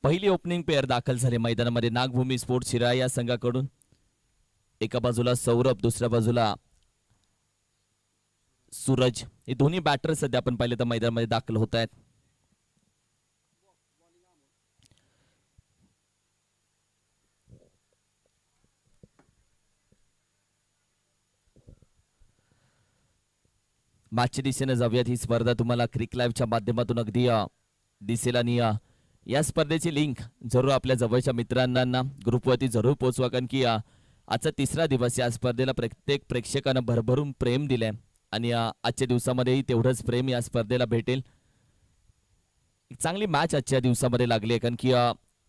पहिली opening pair दाखल झाले मैदानामध्ये नागभूमी स्पोर्ट्स शिराळा या संघाकडून. एका बाजूला सौरभ, दुसऱ्या बाजूला सूरज. हे दोन्ही बॅटर सध्या आपण पाहिले तर मैदानामध्ये दाखल होत आहेत. मॅचच्या दिशेने जाऊयात. ही स्पर्धा तुम्हाला क्रिक लाईव्हच्या माध्यमातून अगदी दिसेल आणि या स्पर्धेची लिंक जरूर आपल्या जवळच्या मित्रांना ग्रुपवरती जरूर पोहोचवा, कारण की आजचा तिसरा दिवस. या स्पर्धेला प्रत्येक प्रेक्षकानं भरभरून प्रेम दिलंय आणि आजच्या दिवसामध्येही तेवढंच प्रेम या स्पर्धेला भेटेल. एक चांगली मॅच आजच्या दिवसामध्ये लागली आहे, कारण की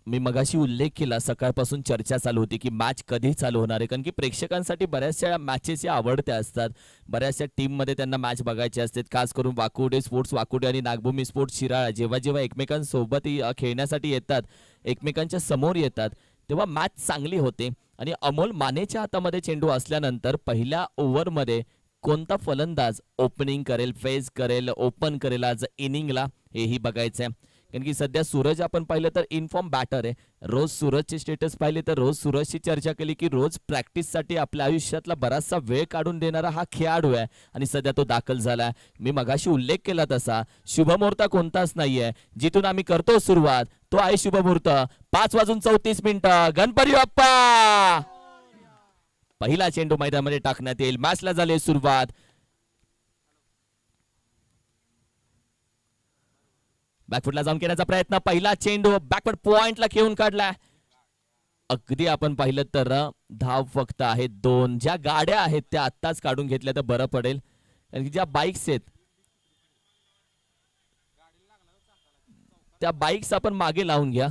मी मगाशी उल्लेख केला, सकाळपासून चर्चा चालू होती की मॅच कधी चालू होणार आहे, कारण की प्रेक्षकांसाठी बऱ्याचशा मॅचेस या आवडत्या असतात. बऱ्याचशा टीममध्ये त्यांना मॅच बघायचे असते. खास करून वाकुडे स्पोर्ट्स वाकुडे आणि नागभूमी स्पोर्ट्स शिराळा जेव्हा जेव्हा एकमेकांसोबत खेळण्यासाठी येतात, एकमेकांच्या समोर येतात, तेव्हा मॅच चांगली होते. आणि अमोल मानेच्या हातामध्ये चेंडू असल्यानंतर पहिल्या ओव्हरमध्ये कोणता फलंदाज ओपनिंग करेल, फेज करेल, ओपन करेल आज इनिंगला, हेही बघायचं आहे. कारण की सध्या सूरज आपण पाहिलं तर इनफॉर्म बॅटर आहे. रोज सूरजचे स्टेटस पाहिले तर रोज सूरजची चर्चा केली की रोज प्रॅक्टिससाठी आपल्या आयुष्यातला बराचसा वेळ काढून देणारा हा खेळाडू आहे आणि सध्या तो दाखल झाला. मी मगाशी उल्लेख केला तसा शुभमुहूर्त कोणताच नाहीये. जिथून आम्ही करतो सुरुवात तो आहे शुभमुहूर्त. 5:34 गणपती बाप्पा. पहिला चेंडू मैदानामध्ये टाकण्यात येईल. मॅचला झाली सुरुवात. बॅकफुटला जाऊन केल्याचा प्रयत्न. पहिला चेंडू बॅकवर्ड पॉइंटला खेळून काढलाय. अगदी आपण पाहिलं तर धाव फक्त आहे 2. ज्या गाड्या आहेत त्या आत्ताच काढून घेतल्या तर बरं पडेल, कारण की ज्या बाईक्स आहेत त्या बाईक्स आपण मागे लावून घ्या.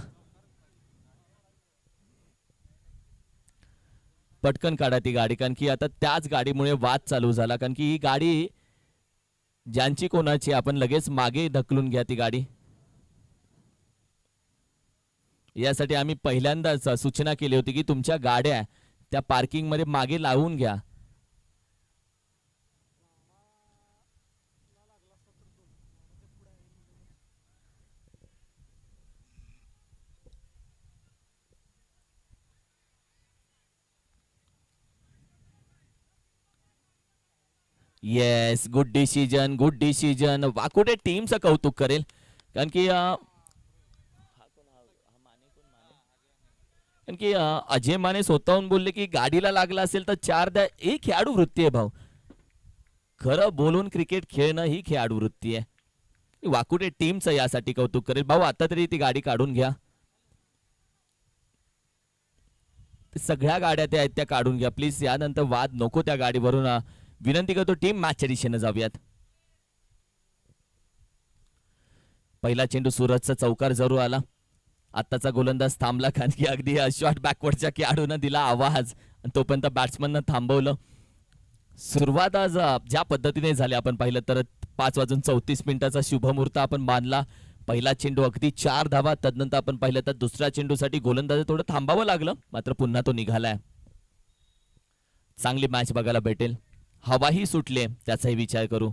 पटकन काढा ती गाडी, कारण की आता त्याच गाडीमुळे वाद चालू झाला. कारण की ही गाडी ज्यांची कोणाची आपण लगेच मागे ढकलून घ्या ती गाडी. यासाठी आम्ही पहिल्यांदाच सूचना केली होती की तुमच्या गाड्या त्या पार्किंग मध्ये मागे लावून घ्या. Yes, good decision, good decision. Wakute टीमचं कौतुक करेल, कारण की अजय माने स्वतःहून बोलले की गाडीला लागला असेल तर 4 द्या. ही खेळाडू वृत्ती आहे भाऊ. खरं बोलून क्रिकेट खेळणं ही खेळाडू वृत्ती आहे. वाकुटे टीमचं यासाठी कौतुक करेल. भाऊ आता तरी ती गाडी काढून घ्या. सगळ्या गाड्या त्या आहेत त्या काढून घ्या प्लीज. यानंतर वाद नको त्या गाडीवरून. विनंती करतो टीम मॅचच्या दिशेने जाऊयात. पहिला चेंडू सूरजचा चौकार जरूर आला. आत्ताचा गोलंदाज थांबला, कारण की अगदी शॉर्ट बॅकवर्डच्या खेळाडूनं दिला आवाज आणि तोपर्यंत बॅट्समननं थांबवलं. सुरुवात आज ज्या पद्धतीने झाली आपण पाहिलं तर 5:34 शुभमुहूर्त आपण मानला. पहिला चेंडू अगदी 4 धावा. तदनंतर आपण पाहिलं तर दुसऱ्या चेंडूसाठी गोलंदाज थोडं थांबावं लागलं, मात्र पुन्हा तो निघालाय. चांगली मॅच बघायला भेटेल. हवाही सुटले त्याचाही विचार करू.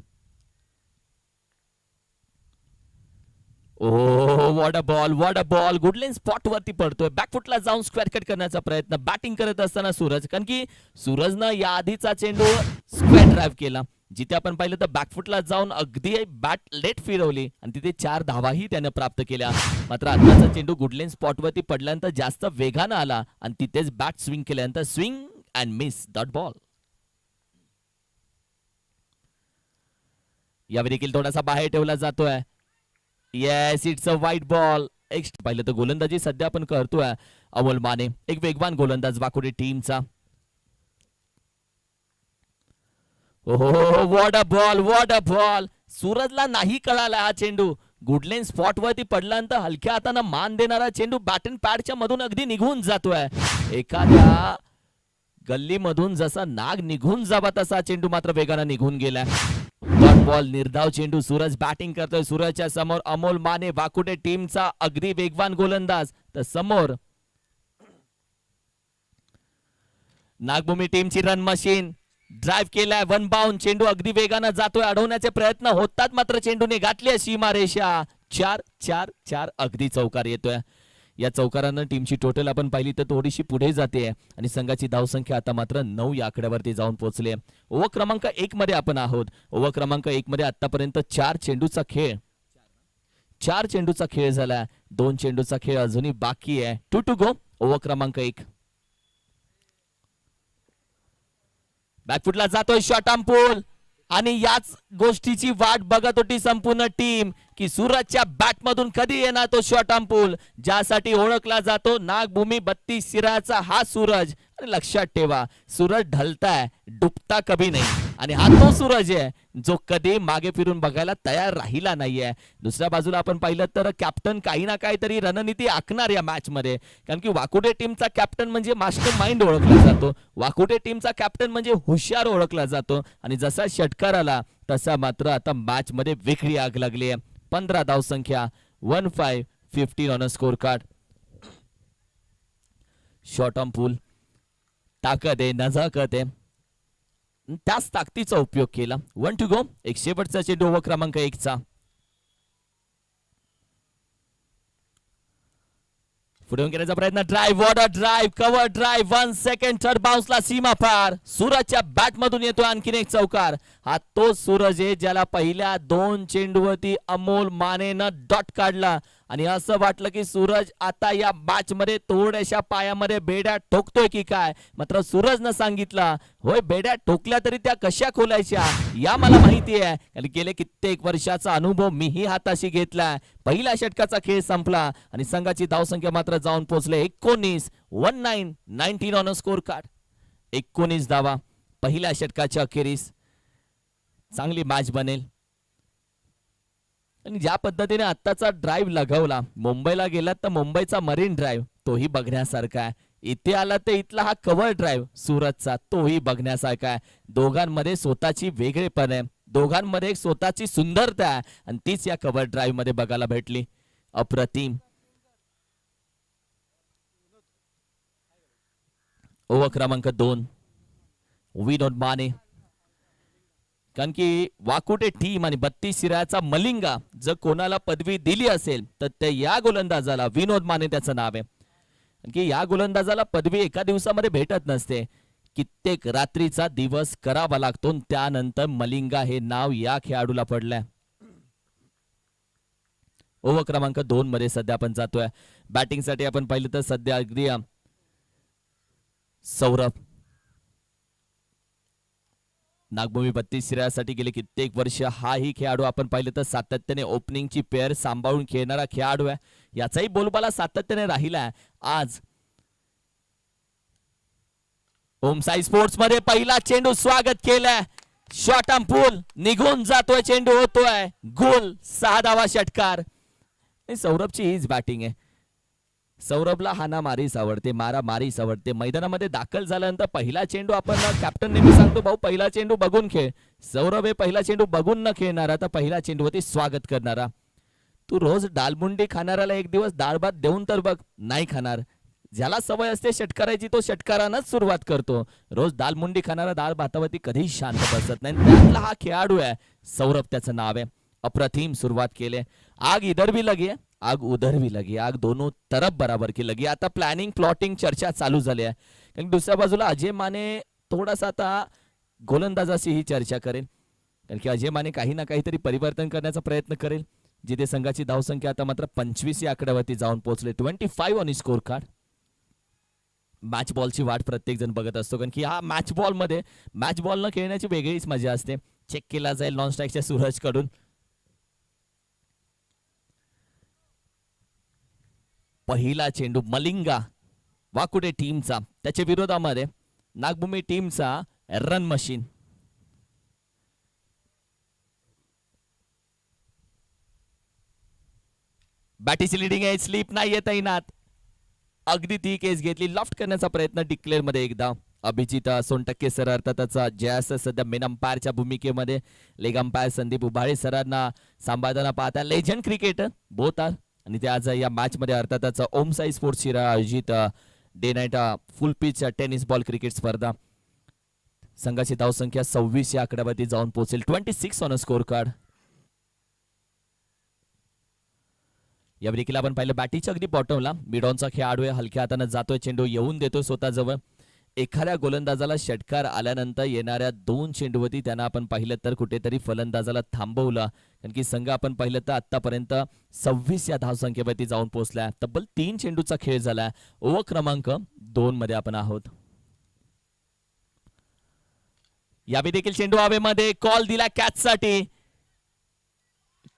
Oh, what a ball, what a ball. Good length spot वरती पडतोय. बॅकफुटला जाऊन स्क्वेअर कट करण्याचा प्रयत्न. बॅटिंग करत असताना सूरज, कारण की सूरजनं या आधीचा चेंडू स्क्वेअर ड्राईव्ह केला, जिथे आपण पाहिलं तर बॅकफुटला जाऊन अगदी बॅट लेट फिरवली आणि तिथे 4 धावाही त्याने प्राप्त केल्या. मात्र आताचा चेंडू गुडलेन स्पॉट वरती पडल्यानंतर जास्त वेगानं आला आणि तिथेच बॅट स्विंग केल्यानंतर swing and miss dot ball. यावेळी देखील थोडासा बाहेर ठेवला जातोय. Yes, it's a wide ball. Extra पाहिलं तर गोलंदाजी सध्या आपण करतोय अमोल माने, एक वेगवान गोलंदाज वाकुडे टीमचा. ओहो, what a ball, what a ball. सूरजला नाही कळाला हा चेंडू. गुडलेन स्पॉट वरती पडल्यानंतर हलक्या हाताने मान देणारा चेंडू बॅट अँड पॅडच्या मधून अगदी निघून जातोय. एखाद्या गल्लीमधून जसा नाग निघून जावा तसा चेंडू मात्र वेगाने निघून गेलाय. डॉट बॉल, निर्धाव चेंडू. सूरज बॅटिंग करतोय. सूरजच्या समोर अमोल माने, वाकुटे टीमचा अगदी वेगवान गोलंदाज. तर समोर नागभूमी टीमची रन मशीन. ड्राईव्ह केलाय, 1 बाउंड. चेंडू अगदी वेगाने जातोय. अडवण्याचे प्रयत्न होतात, मात्र चेंडूने गाठली सीमारेषा. 4-4-4 अगदी चौकार येतोय. या चौकारानं टीमची टोटल आपण पाहिली तर थोडीशी पुढे जाते आणि संघाची धावसंख्या आता मात्र 9 या आकड्यावरती जाऊन पोहोचली. ओव्हर क्रमांक 1 मध्ये आपण आहोत. ओव्हर क्रमांक 1 मध्ये आतापर्यंत 4 चेंडूचा खेळ झाला. 2 चेंडूचा खेळ अजूनही बाकी आहे. 2 टू गो. ओव्हर क्रमांक 1. बॅकफुटला जातोय शॉट ऑन पूल आणि याच गोष्टीची वाट बघत होती संपूर्ण टीम की सूरजच्या बॅट मधून कधी येणार तो शॉट ऑन पूल, ज्यासाठी ओळखला जातो नागभूमी 32 शिराळ्याचा हा सूरज. आणि लक्षात ठेवा, सूरज ढलताय, डुबता कभी नाही. आणि हा तो सूरज आहे जो कधी मागे फिरून बघायला तयार राहिला नाहीये. दुसऱ्या बाजूला आपण पाहिलं तर कॅप्टन काही ना काहीतरी रणनीती आखणार या मॅच मध्ये, कारण की वाकुटे टीमचा कॅप्टन म्हणजे मास्टर माइंड ओळखला जातो. वाकुटे टीमचा कॅप्टन म्हणजे हुशार ओळखला जातो. आणि जसा षटकार आला तसा मात्र आता मॅच मध्ये वेगळी आग लागली आहे. 15 धावसंख्या, 15-15 on a score card. Shot on pull, ताकद आहे, नजाकत आहे, त्याच ताकदीचा उपयोग केला. 1 टू गो. एक शेवटचा चेंडू ओव्हर क्रमांक 1 चा. पुढे घेण्याचा प्रयत्न. Drive, what a drive, cover drive, 1 second, third बाउन्सला सीमा पार. सूरजच्या बॅट मधून येतो आणखीन एक चौकार. हा तो सूरज आहे ज्याला पहिल्या 2 चेंडूवरती अमोल मानेनं डॉट काढला आणि असं वाटलं की सूरज आता या मॅच मध्ये थोड्याशा पायामध्ये बेड्या ठोकतोय की काय. मात्र सूरजनं सांगितलं, होय बेड्या ठोकल्या तरी त्या कशा खोलायच्या या मला माहिती आहे, आणि गेले कित्येक वर्षाचा अनुभव मीही हाताशी घेतलाय. पहिल्या षटकाचा खेळ संपला आणि संघाची धावसंख्या मात्र जाऊन पोहोचले 19 ऑन अ स्कोर कार्ड. 19 धावा पहिल्या षटकाच्या अखेरीस. चांगली मॅच बनेल. आणि ज्या पद्धतीने आत्ताचा ड्राईव्ह लगावला, मुंबईला गेलात तर मुंबईचा मरीन ड्राईव्ह तोही बघण्यासारखा आहे. इथे आला तर इथला हा कव्हर ड्राईव्ह सूरजचा तोही बघण्यासारखा आहे. दोघांमध्ये स्वतःची वेगळेपण आहे, दोघांमध्ये एक स्वतःची सुंदरता आहे आणि तीच या कव्हर ड्राईव्ह मध्ये बघायला भेटली. अप्रतिम. ओव्हर क्रमांक 2. विनोद माने, कारण की वाकुटे टीम आणि 32 शिराळ्याचा मलिंगा जर कोणाला पदवी दिली असेल तर ते या गोलंदाजाला, विनोद माने त्याचं नाव आहे. कारण की या गोलंदाजाला पदवी एका दिवसामध्ये भेटत नसते, कित्येक रात्रीचा दिवस करावा लागतो. त्यानंतर मलिंगा हे नाव या खेळाडूला पडलंय. ओव्हर क्रमांक 2 मध्ये सध्या आपण जातोय. बॅटिंग साठी आपण पाहिलं तर सध्या अगदी सौरभ, नागभूमी 32 शिराळ्यासाठी गेले कित्येक वर्ष हाही खेळाडू आपण पाहिलं तर सातत्याने ओपनिंगची पेअर सांभाळून खेळणारा खेळाडू आहे. याचाही बोलबाला सातत्याने राहिला. आज ओमसाई स्पोर्ट्स मध्ये पहिला चेंडू स्वागत केलाय. शॉट ऑन पूल निघून जातोय, चेंडू होतोय गोल. 6 धावा षटकार. सौरभची हीच बॅटिंग आहे. सौरभला हाना मारीस आवडते, मारा मारीस आवडते. मैदानामध्ये दाखल झाल्यानंतर पहिला चेंडू आपण कॅप्टन नेहमी सांगतो, भाऊ पहिला चेंडू बघून खेळ. सौरभ हे पहिला चेंडू बघून न खेळणारा, तर पहिला चेंडूवरती स्वागत करणारा. तू रोज डालमुंडी खाणाऱ्याला एक दिवस डाळ भात देऊन तर बघ, नाही खाणार. ज्याला सवय असते षटकाराची तो षटकारानंच सुरुवात करतो. रोज दालमुंडी खाणारा डाळ भातावरती कधीही शांत बसत नाही. त्यातला हा खेळाडू आहे सौरभ, त्याचं नाव आहे. अप्रतिम सुरुवात केले. आग इधर भी लगी है, आग उधर भी लगी, आग दोनों तरफ बराबर की लगी. आता प्लॅनिंग प्लॉटिंग चर्चा चालू झाली आहे. कारण दुसऱ्या बाजूला अजय माने थोडासा आता गोलंदाजाशी ही चर्चा करेल, कारण की अजय माने काही ना काहीतरी परिवर्तन करण्याचा प्रयत्न करेल. जिथे संघाची धावसंख्या आता मात्र 25 या आकड्यावरती जाऊन पोहोचले. 25 ऑन स्कोर कार्ड. मॅच बॉलची वाट प्रत्येक जण बघत असतो, कारण की हा मॅच बॉल मध्ये मॅच बॉल न खेळण्याची वेगळीच मजा असते. चेक केला जाईल नॉन स्ट्राईकच्या सूरज कडून. पहिला चेंडू मलिंगा वाकुटे टीमचा, त्याच्या विरोधामध्ये नागभूमी टीमचा रन मशीन. बॅटीची लिडिंग आहे, स्लिप नाही येत तैनात. अगदी ती केस घेतली. लॉफ्ट करण्याचा प्रयत्न डिक्लेअर मध्ये एकदा. अभिजित सोनटक्के सर अर्थातचा जयास सध्या मेन अंपायरच्या भूमिकेमध्ये. लेग अंपायर संदीप उभाळे सरांना सांभाळताना पाहता. Legend cricketer both are. आणि ते आज या मॅच मध्ये अर्थातच ओमसाई स्पोर्ट्स शिराळा आयोजित डे नाईट फुल पिच टेनिस बॉल क्रिकेट स्पर्धा. संघाची धावसंख्या 26 या आकड्यावरती जाऊन पोहोचेल. 26 ऑन अ स्कोर कार्ड. या देखील आपण पाहिलं बॅटिंगच्या अगदी बॉटमला मिडॉनचा खेळाडू आहे, हलक्या हाताने जातोय, चेंडू येऊन देतोय स्वतःजवळ. एखाद्या गोलंदाजाला षटकार आल्यानंतर येणाऱ्या 2 चेंडूवरती त्यांना आपण पाहिलं तर कुठेतरी फलंदाजाला थांबवलं, कारण की संघ आपण पाहिलं तर आतापर्यंत 26 या धावसंख्येवरती जाऊन पोहोचलाय. तब्बल 3 चेंडूचा खेळ झालाय. ओव्हर क्रमांक 2 मध्ये आपण आहोत. यावेळी देखील चेंडू हवेमध्ये, कॉल दिला कॅचसाठी,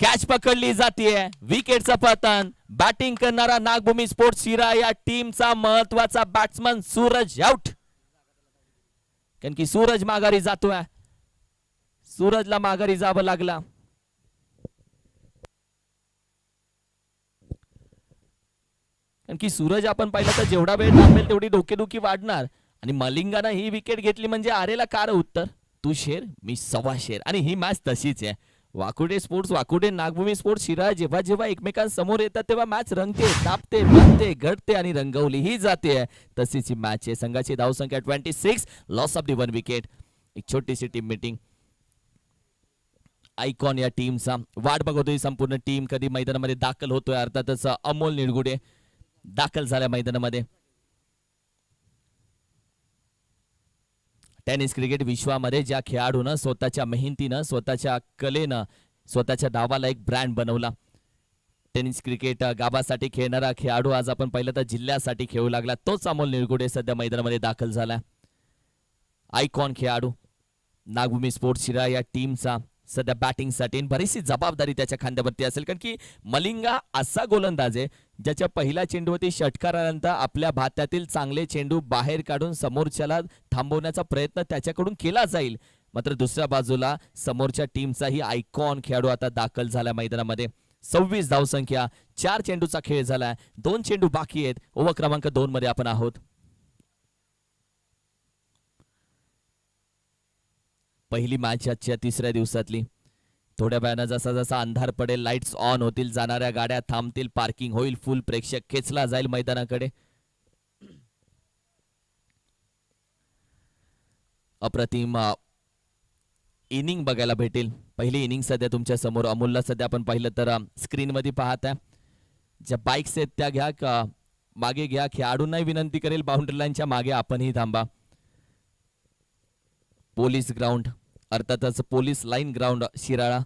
कॅच पकडली जाते. विकेटचं पतन. बॅटिंग करणारा नागभूमी स्पोर्ट्स शिरा या टीमचा महत्वाचा बॅट्समन सूरज आउट, कारण की सूरज माघारी जातोय. सूरजला माघारी जावं लागला. कारण की सूरज आपण पाहिलं तर जेवढा वेळ थांबेल तेवढी डोकेदुखी वाढणार. आणि मलिंगानं ही विकेट घेतली म्हणजे आरेला कार उत्तर, तू शेर मी 1.25 शेर. आणि ही मॅच तशीच आहे. वाकुडे स्पोर्ट्स, वाकुडे नागभूमी स्पोर्ट्स शिरा जेव्हा जेव्हा एकमेकांसमोर येतात तेव्हा मॅच रंगते, तापते, बनते, घडते आणि रंगवली ही जाते. तशीच ही मॅच आहे. संघाची धावसंख्या 26, लॉस ऑफ दी 1 विकेट. एक छोटीशी टीम मीटिंग. आयकॉन या टीमचा वाट बघतोय संपूर्ण टीम, कधी मैदानामध्ये दाखल होतोय. अर्थातच अमोल निडगुडे दाखल झाल्या मैदानामध्ये. टेनिस क्रिकेट विश्वामध्ये ज्या खेळाडूनं स्वतःच्या मेहनतीनं, स्वतःच्या कलेनं, स्वतःच्या डावाला एक ब्रँड बनवला. टेनिस क्रिकेट गावासाठी खेळणारा खेळाडू आज आपण पाहिलं तर जिल्ह्यासाठी खेळू लागला, तोच अमोल निळगुडे सध्या मैदानामध्ये दाखल झाला. आयकॉन खेळाडू नागभूमी स्पोर्ट्स शिरा या टीमचा सध्या बॅटिंगसाठी बरीचशी जबाबदारी त्याच्या खांद्यावरती असेल, कारण की मलिंगा असा गोलंदाज आहे ज्याच्या पहिल्या चेंडूवरती षटकारानंतर आपल्या भात्यातील चांगले चेंडू बाहेर काढून समोरच्याला थांबवण्याचा प्रयत्न त्याच्याकडून केला जाईल. मात्र दुसऱ्या बाजूला समोरच्या टीमचाही आयकॉन खेळाडू आता दाखल झाला मैदानामध्ये. 26 धावसंख्या, 4 चेंडूचा खेळ झालाय, 2 चेंडू बाकी आहेत. ओव्हर क्रमांक 2 मध्ये आपण आहोत. पहिली मॅच आजच्या तिसऱ्या दिवसातली. थोड्या वेळानं जसा जसा अंधार पडेल, लाईट्स ऑन होतील, जाणाऱ्या गाड्या थांबतील, पार्किंग होईल, फुल प्रेक्षक खेचला जाईल मैदानाकडे. अप्रतिम इनिंग बघायला भेटेल. पहिली इनिंग सध्या तुमच्या समोर. अमोलला सध्या आपण पाहिलं तर स्क्रीन मध्ये पाहत आहे. ज्या बाईक्स आहेत त्या घ्या, मागे घ्या. खेळाडूंनाही विनंती करेल बाउंड्री लाईनच्या मागे आपणही थांबा. पोलीस ग्राउंड, अर्थातच पोलीस लाईन ग्राउंड शिराळा.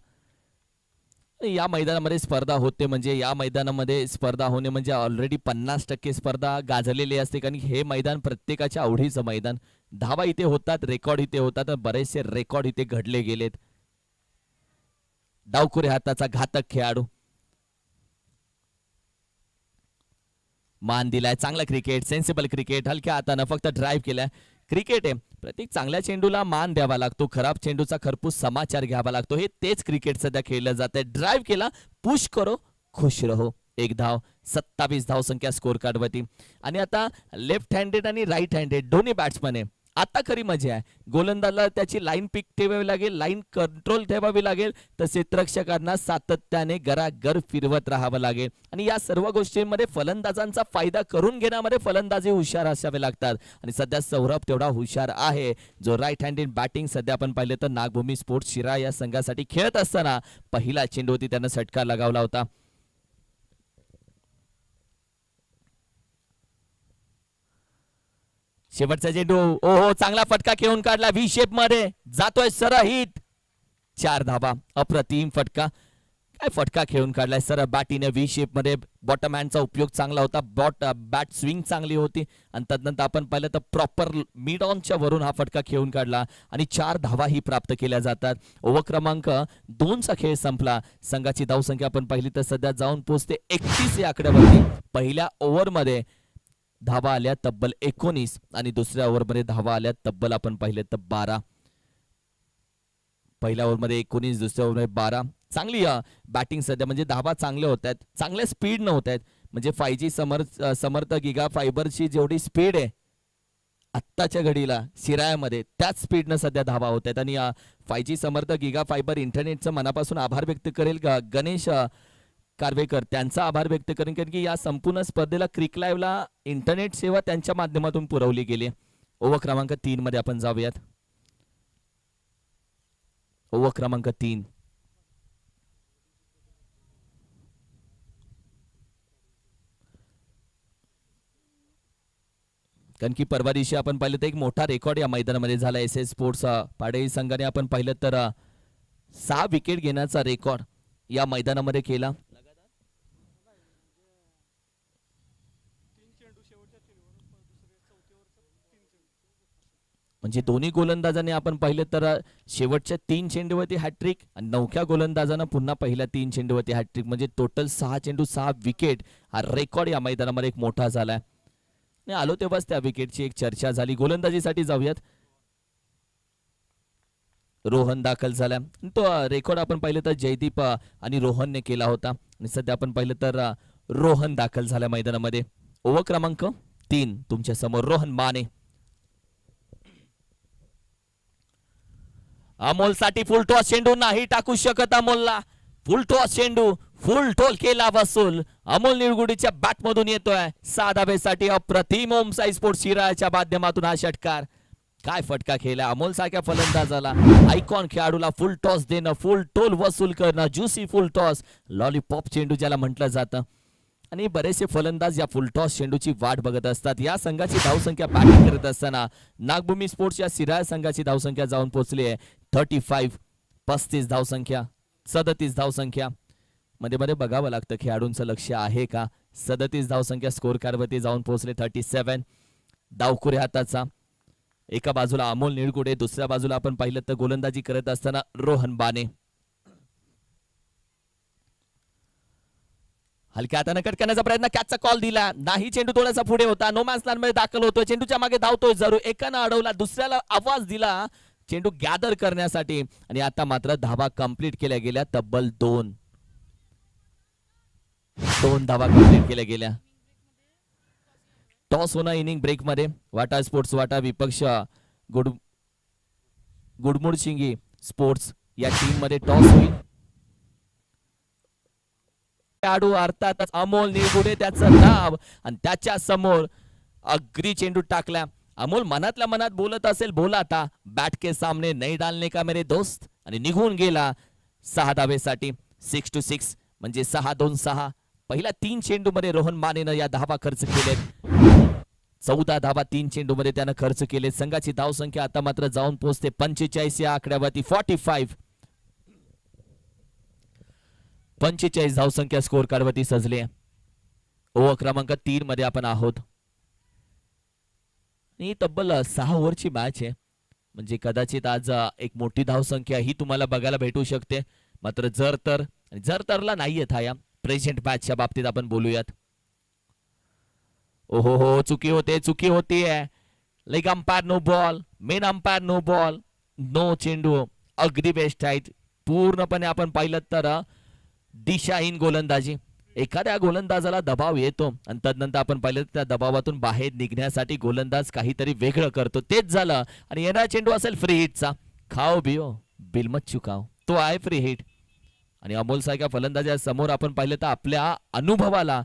या मैदानामध्ये स्पर्धा होते म्हणजे या मैदानामध्ये स्पर्धा होणे म्हणजे ऑलरेडी 50% स्पर्धा गाजलेली असते, कारण हे मैदान प्रत्येकाच्या आवडीचं मैदान. धावा इथे होतात, रेकॉर्ड इथे होतात, बरेचसे रेकॉर्ड इथे घडले गेलेत. डावखुरे हाताचा घातक खेळाडू, मान दिलाय. चांगला क्रिकेट, सेन्सिबल क्रिकेट, हलक्या हातानं फक्त ड्राईव्ह केलाय. क्रिकेट आहे, प्रत्येक चांगल्या चेंडूला मान द्यावा लागतो, खराब चेंडूचा खरपूस समाचार घ्यावा लागतो. हे तेच क्रिकेट सध्या खेळलं जात आहे. ड्राईव्ह केला, पुश करो, खुश रहो. 1 धाव, 27 धावसंख्या स्कोर कार्ड वरती. आणि आता लेफ्ट हँडेड आणि राईट हँडेड दोन्ही बॅट्समन आहे. आता खरी मजा आहे. गोलंदाजला त्याची लाईन पिक ठेवावी लागेल, लाईन कंट्रोल ठेवावी लागेल, तसेच रक्षकांना सातत्याने गरागर फिरवत राहावं लागेल. आणि या सर्व गोष्टींमध्ये फलंदाजांचा फायदा करून घेण्यामध्ये फलंदाजी हुशार असावे लागतात. आणि सध्या सौरभ तेवढा हुशार आहे, जो राईट हँडेड बॅटिंग सध्या आपण पाहिलं तर नागभूमी स्पोर्ट्स शिरा या संघासाठी खेळत असताना पहिला चेंडूवरती त्यानं षटकार लगावला होता. शेवटचा चेंडू, ओहो, चांगला फटका खेळून काढला, व्ही शेप मध्ये जातोय सरळ हिट. 4 धावा, अप्रतिम फटका. काय फटका खेळून काढलाय सरळ बॅटीने व्ही शेप मध्ये. बॉटम हँडचा उपयोग चांगला होता, बॅट स्विंग चांगली होती आणि तदनंतर आपण पाहिलं तर प्रॉपर मिड ऑनच्या वरून हा फटका खेळून काढला आणि 4 धावा ही प्राप्त केल्या जातात. ओव्हर क्रमांक 2 चा खेळ संपला. संघाची धावसंख्या आपण पाहिली तर सध्या जाऊन पोहोचते 31 या आकड्यावरती. पहिल्या ओव्हरमध्ये धावा आल्या तब्बल 19 आणि दुसऱ्या ओव्हरमध्ये धावा आल्या तब्बल आपण पाहिले तर 12. पहिल्या ओव्हरमध्ये 19, दुसऱ्या ओव्हरमध्ये 12. चांगली बॅटिंग सध्या, म्हणजे धावा चांगल्या होत आहेत, चांगल्या स्पीड न होत आहेत. म्हणजे 5G समर्थ गिगा फायबरची जेवढी स्पीड आहे आत्ताच्या घडीला शिरायामध्ये, त्याच स्पीडनं सध्या धावा होत आहेत. आणि 5G समर्थ गिगा फायबर इंटरनेटचं मनापासून आभार व्यक्त करेल गणेश कारवेकर, त्यांचा आभार व्यक्त करेन, कारण की या संपूर्ण स्पर्धेला क्रिक लाईव्हला इंटरनेट सेवा त्यांच्या माध्यमातून पुरवली गेली. ओव्हर क्रमांक 3 मध्ये आपण जाऊयात. ओव्हर क्रमांक 3. कारण की परवा दिवशी आपण पाहिलं तर एक मोठा रेकॉर्ड या मैदानामध्ये झाला. एस एस स्पोर्ट्स पाडळी संघाने आपण पाहिलं तर 6 विकेट घेण्याचा रेकॉर्ड या मैदानामध्ये केला. म्हणजे दोन्ही गोलंदाजांनी आपण पाहिलं तर शेवटच्या 3 चेंडूवरती हॅट्रिक आणि 9व्या गोलंदाजानं पुन्हा पहिल्या 3 चेंडूवरती हॅट्रिक, म्हणजे टोटल 6 चेंडू 6 विकेट हा रेकॉर्ड या मैदानामध्ये एक मोठा झालाय. आणि आलो तेव्हाच त्या विकेटची एक चर्चा झाली. गोलंदाजीसाठी जाऊयात. रोहन दाखल झाला. तो रेकॉर्ड आपण पाहिलं तर जयदीप आणि रोहनने केला होता. आणि सध्या आपण पाहिलं तर रोहन दाखल झाला मैदानामध्ये. ओव्हर क्रमांक 3 तुमच्या समोर रोहन माने. अमोल साठी फुल टॉस चेंडू नाही टाकू शकत अमोलला. फुल टॉस चेंडू फुल टोल केला वसूल. अमोल निळगुडीच्या बॅट मधून येतोय 6 धावेसाठी. अप्रतिम ओम साई स्पोर्ट्स शिराळ्याच्या माध्यमातून हा षटकार. काय फटका खेळला अमोल सारख्या फलंदाजाला. आयकॉन खेळाडूला फुल टॉस देणं, फुल टोल वसूल करणं, ज्युसी फुल टॉस, लॉलीपॉप चेंडू ज्याला म्हटलं जातं. आणि बरेचसे फलंदाज या फुल टॉस चेंडूची वाट बघत असतात. या संघाची धावसंख्या बॅटिंग करत असताना नागभूमी स्पोर्ट्स या शिराळ संघाची धावसंख्या जाऊन पोहोचली आहे 35. 35 धावसंख्या, 37 धावसंख्या. मध्ये मध्ये बघावं लागतं खेळाडूंचं लक्ष आहे का. 37 धावसंख्या स्कोर कार्डवरती जाऊन पोहोचले. 37 डावखुऱ्या हाताचा. एका बाजूला अमोल निळगुडे, दुसऱ्या बाजूला आपण पाहिलं तर गोलंदाजी करत असताना रोहन बाने. हलक्या हाताने कट करण्याचा प्रयत्न, कॅचचा कॉल दिला नाही. चेंडू थोडासा पुढे होता, नो मॅन्स लँड मध्ये दाखल होतोय. चेंडूच्या मागे धावतोय जरूर. एकानं अडवला, दुसऱ्याला आवाज दिला चेंडू गॅदर करण्यासाठी. आणि आता मात्र धावा कंप्लीट केल्या गेल्या. तब्बल 2 धावा कंप्लीट केल्या गेल्या. टॉस होणं इनिंग ब्रेक मध्ये. वाटा स्पोर्ट्स वाटा विपक्ष गुडमुडशिंगी स्पोर्ट्स या टीम मध्ये टॉस होईल. खेळाडू अर्थातच अमोल निळगुडे त्याचं नाव आणि त्याच्या समोर अग्री चेंडू टाकला. अमोल मनातल्या मनात बोलत असेल, बोला आता बॅट के सामने नहीं डालने का मेरे दोस्त. आणि निघून गेला 6 धावेसाठी. 6-6 म्हणजे 6-2-6. पहिल्या 3 चेंडू मध्ये रोहन मानेनं या धावा खर्च केलेत. 14 धावा 3 चेंडू मध्ये त्यानं खर्च केले. संघाची धावसंख्या आता मात्र जाऊन पोहोचते 45 या आकड्यावरती. 45 धावसंख्या स्कोर कार्डवरती सजले. ओव्हर क्रमांक 3 मध्ये आपण आहोत. ही तब्बल 6 ओव्हरची मॅच आहे. म्हणजे कदाचित आज एक मोठी धावसंख्या ही तुम्हाला बघायला भेटू शकते. मात्र जर तरला नाहीये था या प्रेझेंट मॅचच्या बाबतीत आपण बोलूयात. ओहो हो, चुकी होतीये. Leg umpire no ball, main umpire no ball, no चेंडू. अगदी बेस्ट आहेत. पूर्णपणे आपण पाहिलं तर दिशाहीन गोलंदाजी. एखाद्या गोलंदाजाला दबाव येतो आणि तदनंतर आपण पाहिलं त्या दबावातून बाहेर निघण्यासाठी गोलंदाज काहीतरी वेगळं करतो. तेच झालं. आणि येणारा चेंडू असेल फ्री हिटचा. खाओ बिओ बिल मत चुकाओ, तो आहे फ्री हिट. आणि अमोल सारख्या फलंदाजा समोर आपण पाहिलं तर आपल्या अनुभवाला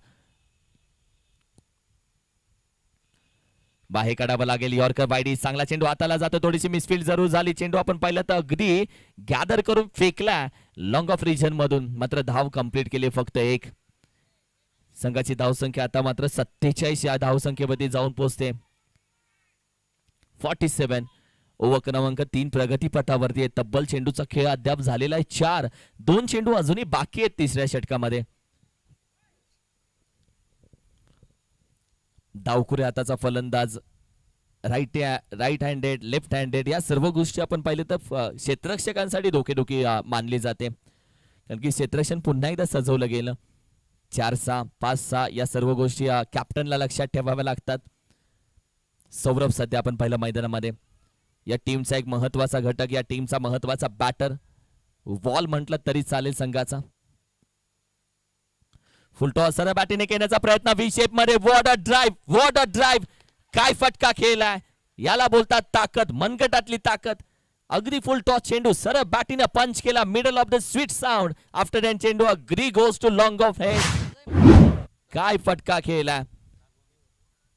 बाहेर काढावं लागेल. यॉर्कर वाईडी, चांगला चेंडू हाताला जातो. थोडीशी मिसफील्ड जरूर झाली. चेंडू आपण पाहिलं तर अगदी गॅदर करून फेकला लॉंग ऑफ रिजन मधून. मात्र धाव कंप्लीट केली फक्त 1. संघाची धावसंख्या आता मात्र 47 या धावसंख्येमध्ये जाऊन पोहोचते. 47. ओव्हर क्रमांक 3 प्रगतीपथावरती आहे. तब्बल चेंडूचा खेळ अद्याप झालेला आहे 4. 2 चेंडू अजूनही बाकी आहेत तिसऱ्या षटकामध्ये. डावखुऱ्या हाताचा फलंदाज, राईट हँडेड, लेफ्ट हँडेड या सर्व गोष्टी आपण पाहिले तर क्षेत्ररक्षकांसाठी धोकेधोकी मानली जाते. कारण की क्षेत्ररक्षण पुन्हा एकदा सजवलं गेलं. 4-6, 5-6 या सर्व गोष्टी कॅप्टनला लक्षात ठेवाव्या लागतात. सौरभ सध्या आपण पाहिलं मैदानामध्ये या टीमचा एक महत्वाचा घटक, या टीमचा महत्वाचा बॅटर. वॉल म्हटलं तरी चालेल संघाचा. फुलटॉस सरळ बॅटिंग करण्याचा प्रयत्न व्ही शेप मध्ये. व्हॉट अ ड्राइव्ह, काय फटका खेळलाय. याला बोलतात ताकद, मनगटातली ताकद. अगदी फुल टॉस चेंडू सरळ बॅटिंग पंच केला. Middle of the sweet sound. After that चेंडू अग्री goes to long off head. काय फटका खेळलाय.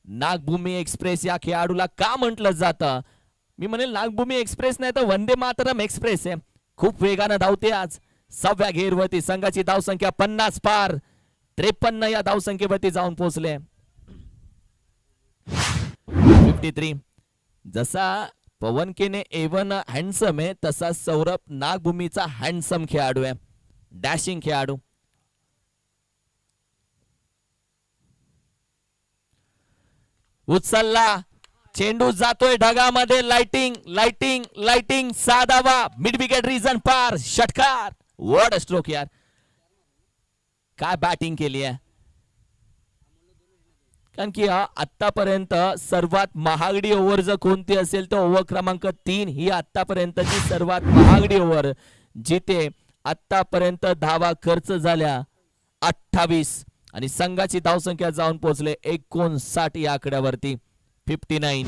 नागभूमी एक्सप्रेस या खेळाडूला का म्हटलं जातं, मी म्हणेल नागभूमी एक्सप्रेस नाही तर वंदे मातरम एक्सप्रेस आहे. खूप वेगानं धावते आज. 6व्या घेरवरती संघाची धावसंख्या 50 पार. 53 या धावसंख्येवरती जाऊन पोहोचले. 53. जसा पवन केने एवन हँडसम आहे तसा सौरभ नागभूमीचा हँडसम खेळाडू आहे, डॅशिंग खेळाडू. उचलला चेंडू जातोय ढगामध्ये. Lighting lighting lighting. 6 धावा. मिड विकेट रिजन पार. षटकार. व्हाट अ स्ट्रोक यार. काय बॅटिंग केली आहे. कारण की आतापर्यंत सर्वात महागडी ओव्हर जर कोणती असेल तर ओव्हर क्रमांक 3 ही आतापर्यंतची सर्वात महागडी ओव्हर, जिथे आतापर्यंत धावा खर्च झाल्या 28 आणि संघाची धावसंख्या जाऊन पोहोचले 59 या आकड्यावरती. 59.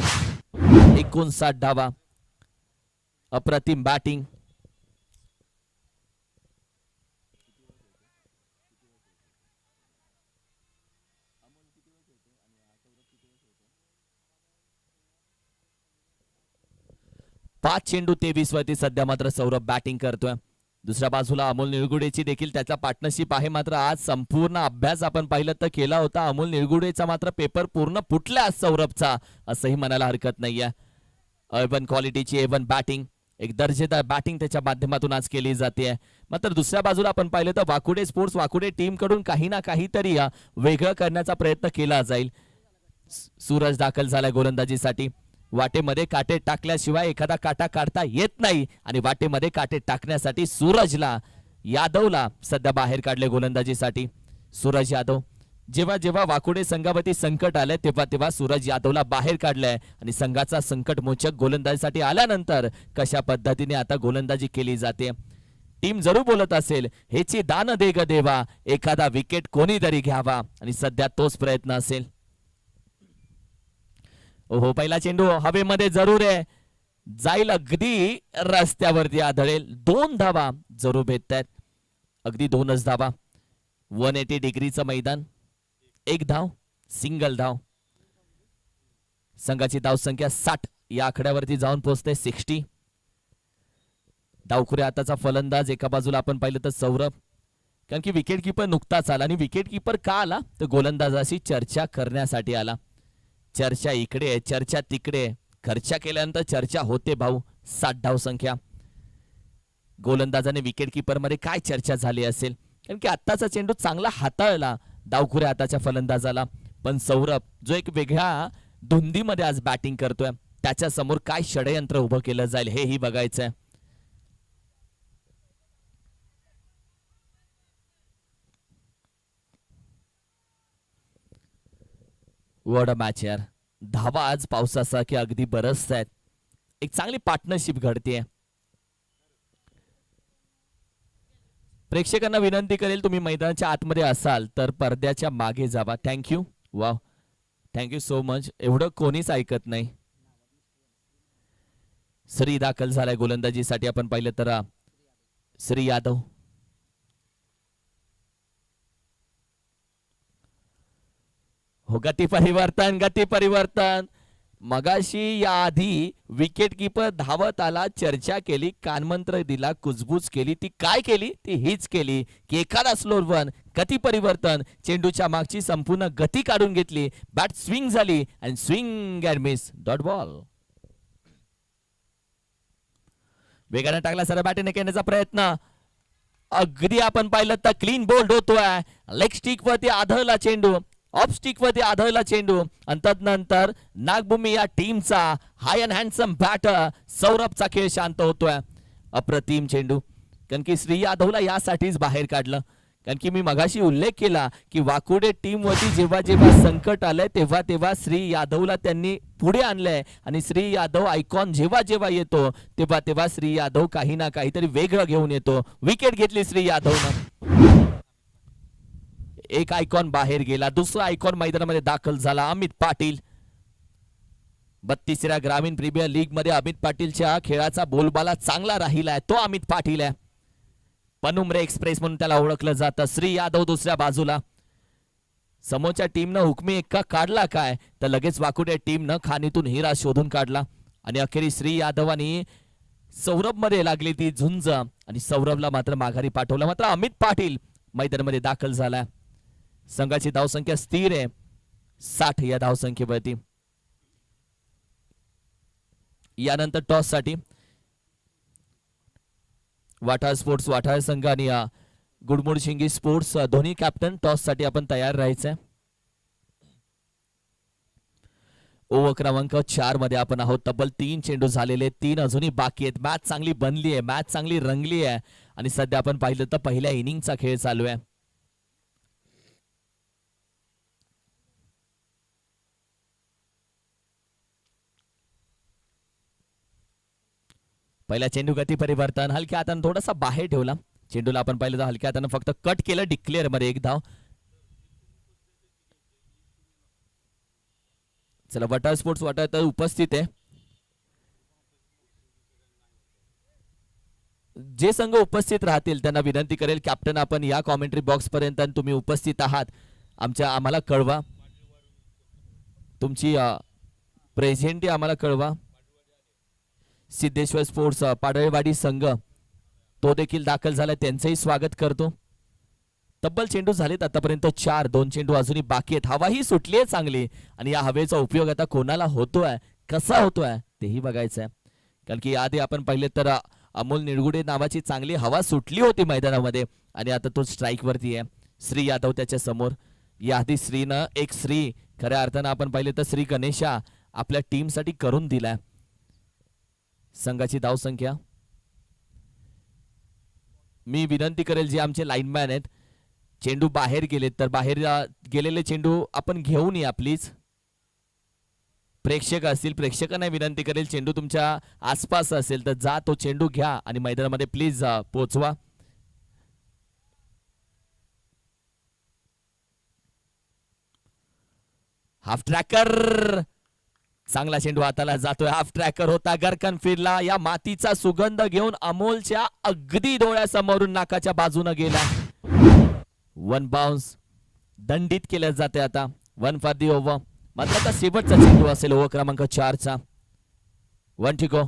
59 धावा. अप्रतिम बॅटिंग. पाच चेंडू 23 वरती सध्या मात्र सौरभ बॅटिंग करतोय. दुसऱ्या बाजूला अमोल निळगुडेची देखील त्याचा पार्टनरशिप आहे. मात्र आज संपूर्ण अभ्यास आपण पाहिलं तर केला होता. अमोल निळगुडेचा मात्र पेपर पूर्ण फुटला सौरभचा असंही म्हणायला हरकत नाहीये. A1 क्वालिटीची A1 बॅटिंग, एक दर्जेदार बॅटिंग त्याच्या माध्यमातून आज केली जाते. मात्र दुसऱ्या बाजूला आपण पाहिलं तर वाकुडे स्पोर्ट्स वाकुडे टीम कडून काही ना काहीतरी वेगळं करण्याचा प्रयत्न केला जाईल. सूरज दाखल झालाय गोलंदाजीसाठी. वाटेमध्ये काटे टाकल्याशिवाय एखादा काटा काढता येत नाही आणि वाटेमध्ये काटे टाकण्यासाठी सूरजला यादवला सध्या बाहेर काढले गोलंदाजीसाठी. सूरज यादव जेव्हा जेव्हा वाकुडे संघावरती संकट आलंय तेव्हा तेव्हा सूरज यादवला बाहेर काढलंय आणि संघाचा संकटमोचक गोलंदाजीसाठी आल्यानंतर कशा पद्धतीने आता गोलंदाजी केली जाते. टीम जरूर बोलत असेल, हेची दान दे ग देवा, एखादा विकेट कोणीतरी घ्यावा आणि सध्या तोच प्रयत्न असेल. ओहो, पहिला चेंडू हवेमध्ये जरूर आहे, जाईल अगदी रस्त्यावरती आढळेल. 2 धावा जरूर भेटतायत, अगदी 2च धावा. 180 डिग्रीचं मैदान. 1 धाव, सिंगल धाव. संघाची धावसंख्या 60 या आकड्यावरती जाऊन पोहोचते. 60. डावखुरे आताचा फलंदाज एका बाजूला आपण पाहिलं तर सौरभ, कारण की विकेट किपर नुकताच आला. आणि विकेट किपर का आला तर गोलंदाजाशी चर्चा करण्यासाठी आला. चर्चा इकडे, चर्चा तिकडे, खर्चा केल्यानंतर चर्चा होते भाऊ. 60 धाव संख्या. गोलंदाजाने विकेट किपर मध्ये काय चर्चा झाली असेल, कारण की आत्ताचा चेंडू चांगला हाताळला डावखुऱ्या हाताच्या फलंदाजाला. पण सौरभ जो एक वेगळ्या धुंदीमध्ये आज बॅटिंग करतोय, त्याच्या समोर काय षडयंत्र उभं केलं जाईल हेही बघायचंय. वॉट अ मॅच यार. धावा आज पावसासारखे अगदी बरसत आहेत. एक चांगली पार्टनरशिप घडते. प्रेक्षकांना विनंती करेल, तुम्ही मैदानाच्या आतमध्ये असाल तर पडद्याच्या मागे जावा. Thank you. Wow, thank you so much. एवढं कोणीच ऐकत नाही. श्री दाखल झालाय गोलंदाजीसाठी. आपण पाहिलं तर श्री यादव. हो, गती परिवर्तन, गती परिवर्तन. मगाशी या आधी विकेट किपर धावत आला, चर्चा केली, कानमंत्र दिला, कुजबूज केली. ती काय केली? ती हीच केली की एखादा स्लोअर वन, गती परिवर्तन, चेंडूच्या मागची संपूर्ण गती काढून घेतली, बॅट स्विंग झाली आणि swing and miss, dot ball. वेगाने टाकला सर बॅटीने करण्याचा प्रयत्न. अगदी आपण पाहिलं तर क्लीन बोल्ड होतोय. लेग स्टिक वरती आढळला चेंडू, ऑफ स्टिक वरती आढळला चेंडू आणि तदनंतर नागभूमी या टीमचा हाय अँड हँडसम बॅटर सौरभचा खेळ शांत होतोय. अप्रतिम चेंडू, कारण की श्री यादवला यासाठीच बाहेर काढलं. कारण की मी मगाशी उल्लेख केला की वाकुडे टीम वरती जेव्हा जेव्हा संकट आलंय तेव्हा तेव्हा श्री यादवला त्यांनी पुढे आणलंय आणि श्री यादव आयकॉन जेव्हा जेव्हा येतो तेव्हा तेव्हा श्री यादव काही ना काहीतरी वेगळं घेऊन येतो. विकेट घेतली श्री यादवनं. एक आयकॉन बाहेर गेला, दुसरा आयकॉन मैदानामध्ये दाखल झाला. अमित पाटील. 32व्या ग्रामीण प्रीमियर लीग मध्ये अमित पाटीलच्या खेळाचा बोलबाला चांगला राहिलाय, तो अमित पाटील आहे. पनुमरे एक्सप्रेस म्हणून त्याला ओळखलं जातं. श्री यादव दुसऱ्या बाजूला. समोरच्या टीमनं हुकमी एक्का काढला काय तर लगेच वाकुडे टीमनं खाणीतून हिरा शोधून काढला आणि अखेरी श्री यादवानी सौरभ मध्ये लागली ती झुंज आणि सौरभला मात्र माघारी पाठवलं. मात्र अमित पाटील मैदानामध्ये दाखल झाला. संघाची धावसंख्या स्थिर आहे 60 या धावसंख्येवरती. यानंतर टॉस साठी वाटाळ स्पोर्ट्स वाटाळ संघ आणि गुडमुड शिंगी स्पोर्ट्स दोन्ही कॅप्टन टॉस साठी आपण तयार राहायचंय. ओव्हर क्रमांक 4 मध्ये आपण आहोत. तब्बल 3 चेंडू झालेले, 3 अजूनही बाकी आहेत. मॅच चांगली बनली आहे, मॅच चांगली रंगली आहे आणि सध्या आपण पाहिलं तर पहिल्या इनिंगचा खेळ चालू आहे. पहिला चेंडू गती परिवर्तन हलक्या हाताने थोडासा बाहेर ठेवला. चेंडूला आपण पाहिलं तर हलक्या हाताने फक्त कट केलं. डिक्लेअर मध्ये एक धाव. चला वाटाळ स्पोर्ट्स वाटाळ तर उपस्थित आहे. जे संघ उपस्थित राहतील त्यांना विनंती करेल कॅप्टन आपण या कॉमेंट्री बॉक्स पर्यंत तुम्ही उपस्थित आहात आम्हाला कळवा. तुमची प्रेझेंटी आम्हाला कळवा. सिद्धेश्वर स्पोर्ट्स पाडळेवाडी संघ तो देखील दाखल झाला, त्यांचंही स्वागत करतो. तब्बल चेंडू झालेत आतापर्यंत 4. 2 चेंडू अजूनही बाकी आहेत. हवाही सुटली आहे चांगली आणि या हवेचा उपयोग आता कोणाला होतोय, कसा होतोय तेही बघायचं आहे. कारण की आधी आपण पाहिले तर अमोल निडगुडे नावाची चांगली हवा सुटली होती मैदानामध्ये आणि आता तो स्ट्राईक वरती आहे. श्री यादव त्याच्या समोर. याआधी श्रीनं एक श्री खऱ्या अर्थानं आपण पाहिले तर श्री गणेशा आपल्या टीमसाठी करून दिलाय. संघाची धावसंख्या मी विनंती करेल जे आमचे लाईनमॅन आहेत चेंडू बाहेर गेलेत तर बाहेर गेलेले चेंडू आपण घेऊन या प्लीज. प्रेक्षक असतील प्रेक्षकांना विनंती करेल चेंडू तुमच्या आसपास असेल तर जा तो चेंडू घ्या आणि मैदानामध्ये प्लीज पोहोचवा. हाफ ट्रॅकर चांगला चेंडू हाताला जातोय. हाफ ट्रॅकर होता गरकन फिरला. या मातीचा सुगंध घेऊन अमोलच्या अगदी डोळ्यासमोरून नाकाच्या बाजूने गेला. 1 बाउन्स दंडित केल्या जाते. आता 1 फॉर दी ओव्हर. मात्र आता शेवटचा चेंडू असेल ओव्हर क्रमांक 4चा. 1 टू गो.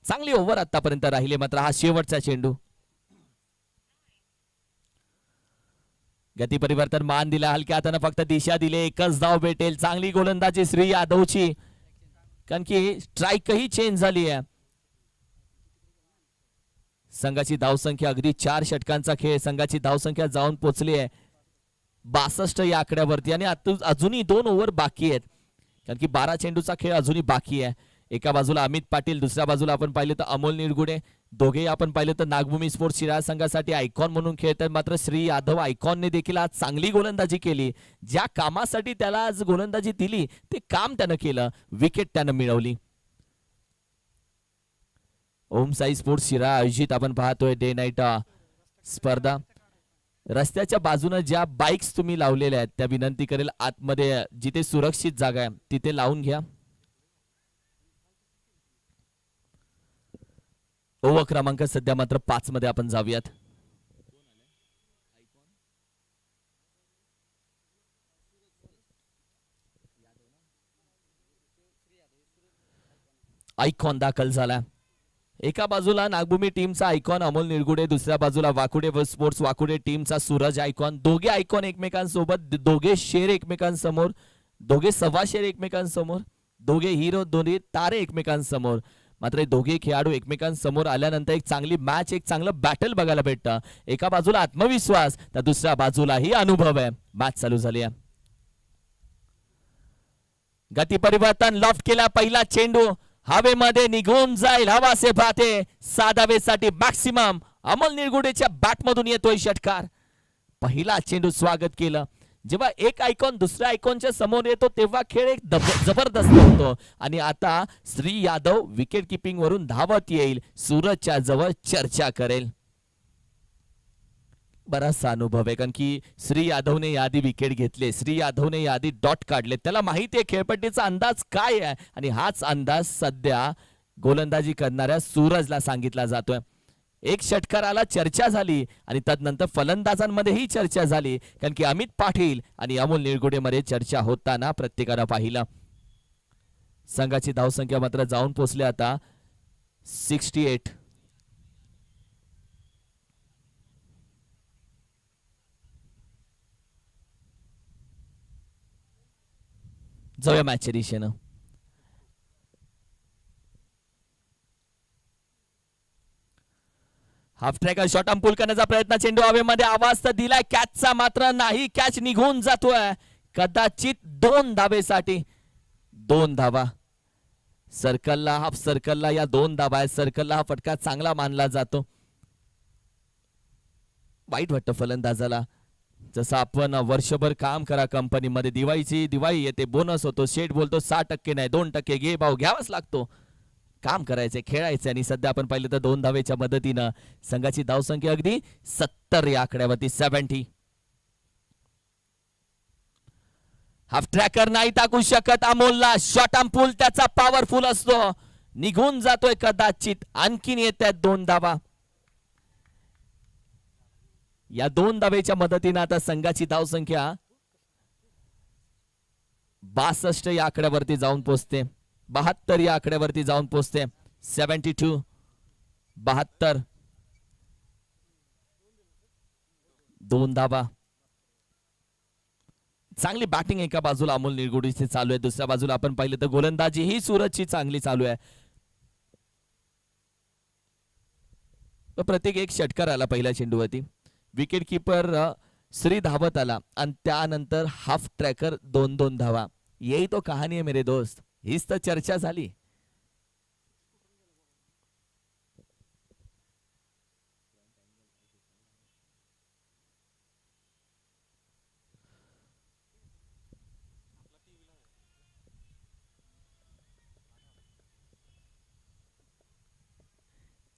चांगली ओव्हर आतापर्यंत राहिले मात्र हा शेवटचा चेंडू. गती परिवर्तन मान दिला हलक्या हाताने फक्त दिशा दिली. एकच धाव भेटेल. चांगली गोलंदाजी श्री यादवची कारण की स्ट्राईकही चेंज झाली आहे. संघाची धावसंख्या अगदी 4 षटकांचा खेळ. संघाची धावसंख्या जाऊन पोहोचली आहे 62 या आकड्यावरती आणि अजूनही 2 ओव्हर बाकी आहेत कारण की 12 चेंडूचा खेळ अजूनही बाकी आहे. एका बाजूला अमित पाटील, दुसऱ्या बाजूला आपण पाहिलं तर अमोल निरगुडे. दोघेही आपण पाहिलं तर नागभूमी स्पोर्ट्स शिराळा संघासाठी आयकॉन म्हणून खेळतात. मात्र श्री यादव आयकॉनने देखील आज चांगली गोलंदाजी केली. ज्या कामासाठी त्याला आज गोलंदाजी दिली ते काम त्यानं केलं. विकेट त्यानं मिळवली. ओम साई स्पोर्ट्स शिराळा आयोजित आपण पाहतोय डे नाईट स्पर्धा. रस्त्याच्या बाजूने ज्या बाईक्स तुम्ही लावलेल्या आहेत त्या विनंती करेल आतमध्ये जिथे सुरक्षित जागा आहे तिथे लावून घ्या. ओव्हर क्रमांक सध्या मात्र 5 मध्ये आपण जाऊयात. आयकॉन दाखल झाला. एका बाजूला नागभूमी टीमचा आयकॉन अमोल निरगुडे, दुसऱ्या बाजूला वाकुडे स्पोर्ट्स वाकुडे टीमचा सूरज आयकॉन. दोघे आयकॉन एकमेकांसोबत, दोघे शेर एकमेकांसमोर, दोघे सव्वा शेर एकमेकांसमोर, दोघे हिरो, दोन्ही तारे एकमेकांसमोर. मात्र दोघे खेळाडू एकमेकांसमोर आल्यानंतर एक चांगली मॅच, एक चांगलं बॅटल बघायला भेटतं. एका बाजूला आत्मविश्वास तर दुसऱ्या बाजूलाही अनुभव आहे. मॅच चालू झाली आहे. गती परिवर्तन लॉफ्ट केला. पहिला चेंडू हवेमध्ये निघून जाईल. हवा से बाते साधावेसाठी मॅक्सिमम अमोल निरगुडेच्या बॅटमधून येतोय षटकार. पहिला चेंडू स्वागत केलं. जेव्हा एक आयकॉन दुसऱ्या आयकॉनच्या समोर येतो तेव्हा खेळ एक जबरदस्त होतो. आणि आता श्री यादव विकेट किपिंग वरून धावत येईल. सूरजच्या जवळ चर्चा करेल. बराचसा अनुभव आहे कारण की श्री यादवने यादी विकेट घेतले, श्री यादवने यादी डॉट काढले. त्याला माहिती आहे खेळपट्टीचा अंदाज काय आहे आणि हाच अंदाज सध्या गोलंदाजी करणाऱ्या सूरजला सांगितला जातोय. एक षटकाराला चर्चा झाली आणि तदनंतर फलंदाजांमध्येही चर्चा झाली कारण की अमित पाटील आणि अमोल निरगुडे मध्ये चर्चा होताना प्रत्येकानं पाहिलं. संघाची धावसंख्या मात्र जाऊन पोहोचली आता 68. जाऊया मॅचच्या दिशेनं. हाफ ट्रॅकर शॉट पूल करण्याचा प्रयत्न, चेंडू हवेमध्ये, आवाज तर दिलाय कॅचचा मात्र नाही, कॅच निघून जातोय. कदाचित 2 धावेसाठी 2 धावा सर्कलला, हाफ सर्कलला या 2 धावा आहेत. सर्कलला हा फटका चांगला मानला जातो. वाईट वाटतं फलंदाजाला, जसं आपण वर्षभर काम करा कंपनीमध्ये, दिवाळी येते, बोनस होतो, शेठ बोलतो 6% नाही 2% घे भाऊ, घ्यावाच लागतो. काम करायचंय, खेळायचंय, आणि सध्या आपण पाहिलं तर 2 धावेच्या मदतीनं संघाची धावसंख्या अगदी 70 या आकड्यावरती, 70. हाफ ट्रॅकर नाही टाकू शकत अमोलला, शॉट पूल त्याचा पॉवरफुल असतो, निघून जातोय. कदाचित आणखीन येतात 2 धावा. या 2 धावेच्या मदतीनं आता संघाची धावसंख्या 62 या आकड्यावरती जाऊन पोहोचते, 72 या आकड्यावरती जाऊन पोहोचते. 72, 72, 2 धावा. चांगली बॅटिंग एका बाजूला अमोल निरगुडेची चालू आहे, दुसऱ्या बाजूला आपण पाहिलं तर गोलंदाजी ही सूरजची चांगली चालू आहे. प्रत्येक एक षटकार आला पहिल्या चेंडूवरती. विकेट किपर श्री धावत आला आणि त्यानंतर हाफ ट्रॅकर 2-2 धावा. यही तो कहाणी आहे मेरे दोस्त, हीच तर चर्चा झाली.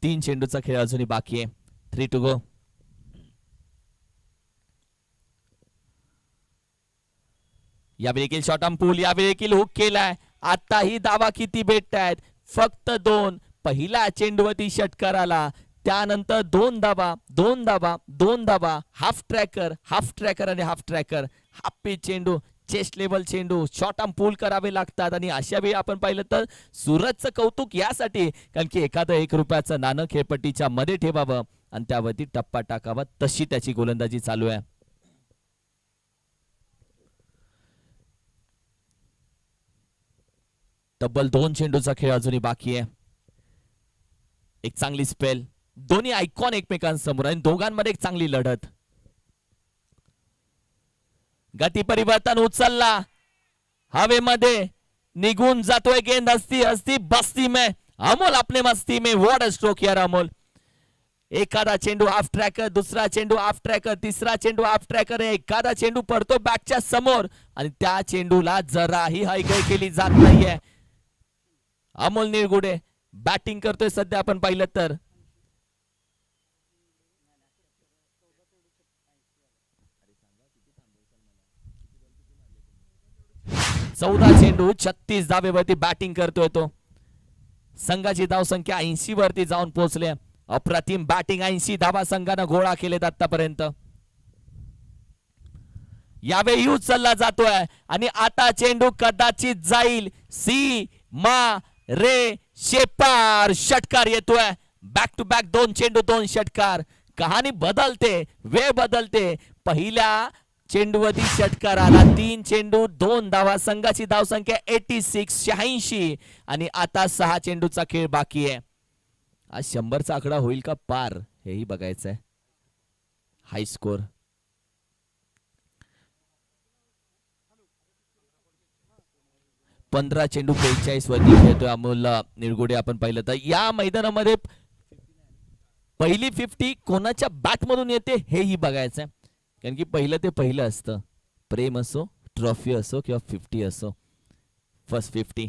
तीन चेंडूचा खेळ अजूनही बाकी आहे. 3 to go. यावेळी देखील शॉट पूल, यावेळी देखील हुक केलाय. आताही धावा किती भेटत आहेत? फक्त 2. पहिला चेंडूवरती षटकार आला, त्यानंतर 2 धावा, 2 धावा, 2 धावा. हाफ ट्रॅकर, हाफ ट्रॅकर आणि हाफ ट्रॅकर. हाफ पिच चेंडू, चेस्ट लेवल चेंडू, शॉट पूल करावे लागतात. आणि अशा वेळी आपण पाहिलं तर सूरजचं कौतुक यासाठी, कारण की एखादं 1 रुपयाचं नाणं खेळपट्टीच्या मध्ये ठेवावं आणि त्यावरती टप्पा टाकावा, तशी त्याची गोलंदाजी चालू आहे. तब्बल 2 चेंडूचा खेळ अजूनही बाकी आहे. एक चांगली स्पेल, दोन्ही आयकॉन एकमेकांसमोर आणि दोघांमध्ये एक चांगली लढत. गती परिवर्तन, उचलला, हवेमध्ये निघून जातोय गेंद. हस्ती बस्ती में अमोल, अपने मस्ती में. व्हाट अ स्ट्रोक यार अमोल. एखादा चेंडू हाफ ट्रॅकर, दुसरा चेंडू हाफ ट्रॅकर, तिसरा चेंडू हाफ ट्रॅकर. एखादा चेंडू पडतो बॅटच्या समोर आणि त्या चेंडूला जराही हयगय केली जात नाहीये. अमोल निरगुडे बॅटिंग करतोय सध्या आपण पाहिलं तर. चौदा चेंडू 36 धावेवरती बॅटिंग करतोय तो. संघाची धावसंख्या 80 वरती जाऊन पोहोचले. अप्रतिम बॅटिंग, 80 धावा संघानं गोळा केलेत आतापर्यंत. यावेळी उचलला जातोय आणि आता चेंडू कदाचित जाईल सी मा रे शेपार. षटकार येतोय, बॅक टू बॅक 2 चेंडू 2 षटकार. कहाणी बदलते, वेळ बदलते. पहिल्या चेंडूवरती षटकार आला, 3 चेंडू 2 धावा. संघाची धावसंख्या 86 आणि आता 6 चेंडूचा खेळ बाकी आहे. आज 100चा आकडा होईल का पार, हेही बघायचं आहे. हाय स्कोर. पंधरा चेंडू 45 वरती खेळतोय अमोल निरगुडे. आपण पाहिलं तर या मैदानामध्ये पहिली 50 कोणाच्या बॅट मधून येते हेही बघायचंय, कारण की पहिलं ते पहिलं असतं. प्रेम असो, ट्रॉफी असो किंवा 50 असो, फर्स्ट 50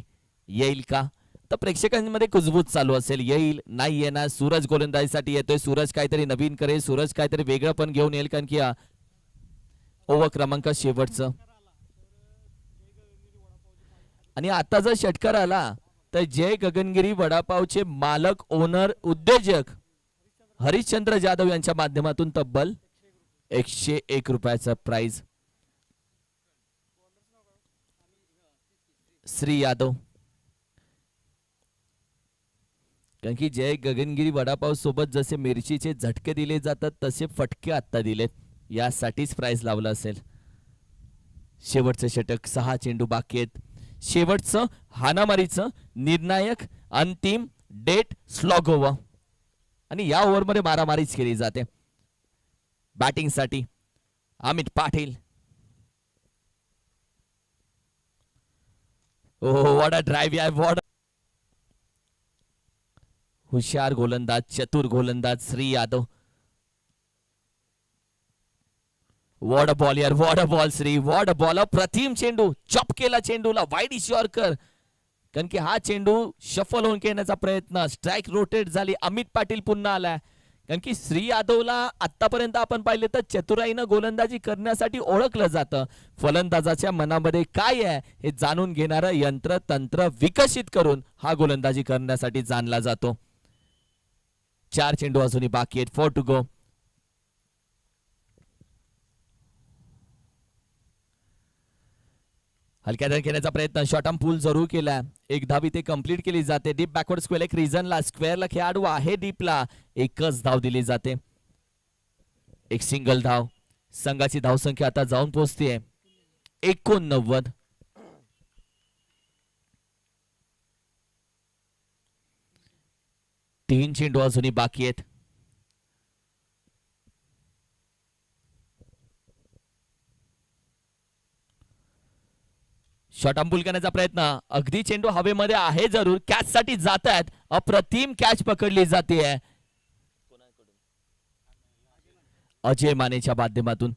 येईल का, तर प्रेक्षकांमध्ये कुजबूज चालू असेल. येईल नाही येणार. सूरज गोलंदाजीसाठी येतोय. सूरज काहीतरी नवीन करेल, सूरज काहीतरी वेगळं पण घेऊन येईल, कारण की ओव्हर क्रमांक शेवटचं. आणि आता जर षटकार आला तर जय गगनगिरी वडापावचे मालक, ओनर, उद्योजक हरिश्चंद्र जाधव यांच्या माध्यमातून तब्बल 101 रुपयाचा प्राइज. श्री यादव, कारण की जय गगनगिरी वडापाव सोबत जसे मिरचीचे झटके दिले जातात तसे फटके आता दिलेत, यासाठीच प्राइज लावला असेल. शेवटचं षटक, 6 चेंडू बाकी आहेत. शेवटचं हाणामारीचं निर्णायक अंतिम डेट स्लॉग ओव्हर. आणि या ओव्हरमध्ये मारामारीच केली जाते. बॅटिंगसाठी Amit Patil. Oh what a drive आहे, व्हॉट हुशार गोलंदाज, चतुर गोलंदाज Shri Yadav. What a ball यार, what a ball Shri, what a ball. अप्रतिम चेंडू, चॉप केला चेंडूला, वाईड यॉर्कर. कारण की हा चेंडू शफल होऊन खेळण्याचा प्रयत्न, स्ट्राईक रोटेट झाली. अमित पाटील पुन्हा आलाय. कारण की श्री यादवला आतापर्यंत आपण पाहिले तर चतुराईनं गोलंदाजी करण्यासाठी ओळखलं जातं. फलंदाजाच्या मनामध्ये काय आहे हे जाणून घेणारं यंत्र तंत्र विकसित करून हा गोलंदाजी करण्यासाठी जाणला जातो. 4 चेंडू अजूनही बाकी आहेत. 4 टू गो. हलक्या खेळण्याचा प्रयत्न, शॉर्ट आर्म पूल जरूर केला. एक धाव इथे कंप्लीट केली जाते. डीप बॅकवर्ड स्क्वेअर एक रिझनला, स्क्वेअरला खेळाडू आहे डीपला, एकच धाव दिली जाते. एक सिंगल धाव. संघाची धावसंख्या आता जाऊन पोहोचते 89. तीन चेंडू अजूनही बाकी आहेत. शॉर्ट आर्म पूल करण्याचा प्रयत्न, अगदी चेंडू हवेमध्ये आहे जरूर, कॅच साठी जात आहेत. अप्रतिम कॅच पकडली जाते अजय मानेच्या माध्यमातून.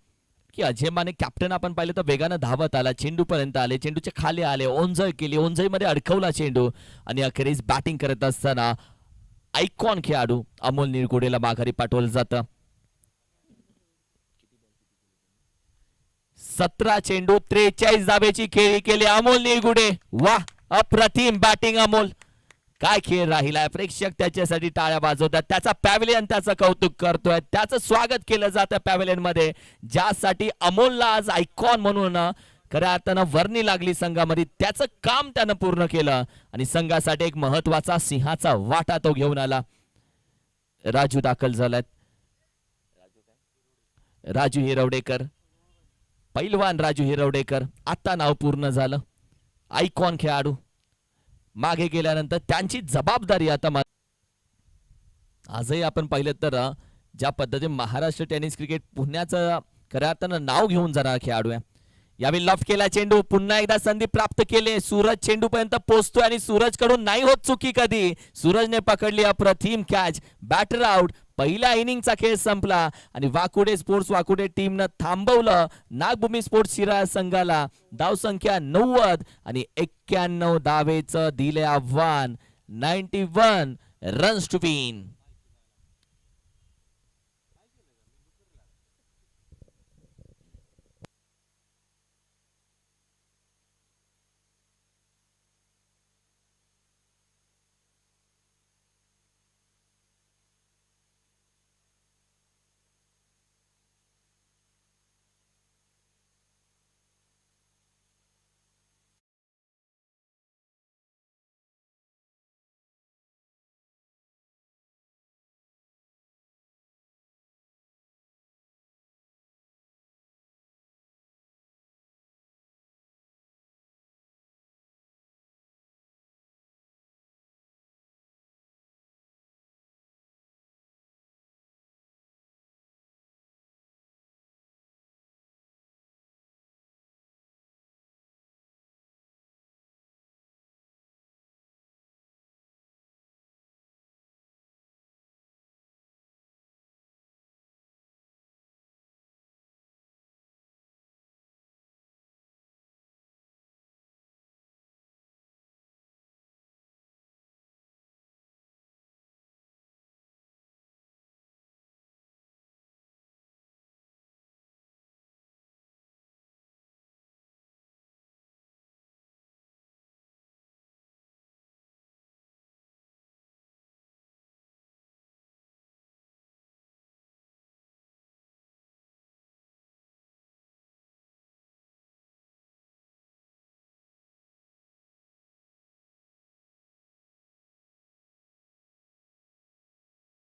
की अजय माने कॅप्टन आपण पाहिलं तर वेगानं धावत आला, चेंडू पर्यंत आले, चेंडूच्या खाली आले, ओंजळ केली, ओंजळीमध्ये अडकवला चेंडू आणि अखेरीस बॅटिंग करत असताना आयकॉन खेळाडू अमोल निरगुडेला माघारी पाठवलं जातं. 17 चेंडू 43 धावेची खेळी केली अमोल निरगुडे. वा, अप्रतिम बॅटिंग अमोल. काय खेळ राहिलाय, प्रेक्षक त्याच्यासाठी टाळ्या वाजवतात. त्याचा पॅव्हलियन त्याचं कौतुक करतोय, त्याचं स्वागत केलं जातं पॅव्हलियन मध्ये, ज्यासाठी अमोलला आज आयकॉन म्हणून खऱ्या अर्थानं वर्णी लागली संघामध्ये. त्याचं काम त्यानं पूर्ण केलं आणि संघासाठी एक महत्वाचा सिंहाचा वाटा तो घेऊन आला. राजू दाखल झालाय, राजू हिरवडेकर, पैलवान राजू हिरवडेकर. आता नाव पूर्ण झालं. आयकॉन खेळाडू मागे गेल्यानंतर त्यांची जबाबदारी आता आजही आपण पाहिलं तर ज्या पद्धतीने महाराष्ट्र टेनिस क्रिकेट पुण्याचं खऱ्या अर्थानं नाव घेऊन जाणारा खेळाडू आहे. यावेळी लफ केला चेंडू, पुन्हा एकदा संधी प्राप्त केले. सूरज चेंडू पर्यंत पोहोचतोय आणि सूरज कडून नाही होत चुकी कधी. सूरजने पकडली अप्रतिम कॅच. Batter out. पहिल्या इनिंगचा खेळ संपला आणि वाकुडे स्पोर्ट्स वाकुडे टीमनं थांबवलं नागभूमी स्पोर्ट्स शिराळा संघाला. धावसंख्या 90 आणि 91 धावेचं दिले आव्हान. 91 रन्स टू विन.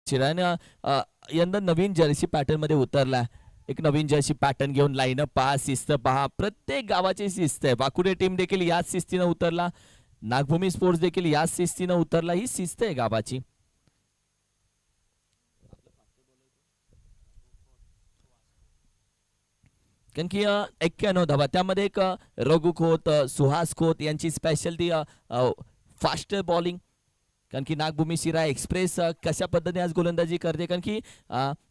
यंदा नवीन जर्सी पॅटर्न मध्ये उतरला. एक नवीन जर्सी पॅटर्न घेऊन लाईन पहा, शिस्त पहा. प्रत्येक गावाची शिस्त आहे. वाकुडे टीम देखील याच शिस्तीनं उतरला, नागभूमी स्पोर्ट्स देखील याच शिस्तीनं उतरला. ही शिस्त आहे गावाची. कारण की 91 धावा, त्यामध्ये एक रघु खोत, सुहास खोत यांची स्पेशल ती फास्ट बॉलिंग. कारण की नागभूमी शिरा एक्सप्रेस कशा पद्धतीने आज गोलंदाजी करते, कारण की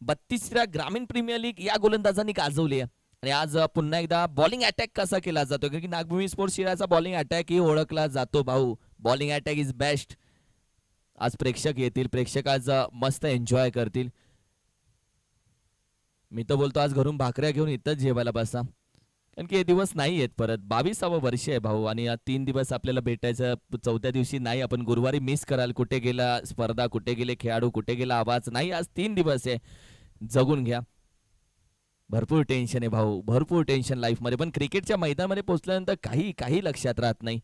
32व्या ग्रामीण प्रीमियर लीग या गोलंदाजांनी गाजवली आहे. आणि आज पुन्हा एकदा बॉलिंग अटॅक कसा केला जातो, कारण की नागभूमी स्पोर्ट्स शिराचा बॉलिंग अटॅक ही ओळखला जातो भाऊ. Bowling attack is best. आज प्रेक्षक येतील, प्रेक्षक आज मस्त एन्जॉय करतील. मी तर बोलतो आज घरून भाकऱ्या घेऊन इथंच जेवायला बसा, कारण की हे दिवस नाही आहेत परत. 22वा वर्ष आहे भाऊ, आणि 3 दिवस आपल्याला भेटायचं. 4थ्या दिवशी नाही, आपण गुरुवारी मिस कराल. कुठे गेला स्पर्धा, कुठे गेले खेळाडू, कुठे गेला आवाज नाही. आज 3 दिवस आहे, जगून घ्या. भरपूर टेन्शन आहे भाऊ, भरपूर टेन्शन लाईफमध्ये. पण क्रिकेटच्या मैदानामध्ये पोहोचल्यानंतर काही लक्षात राहत नाही.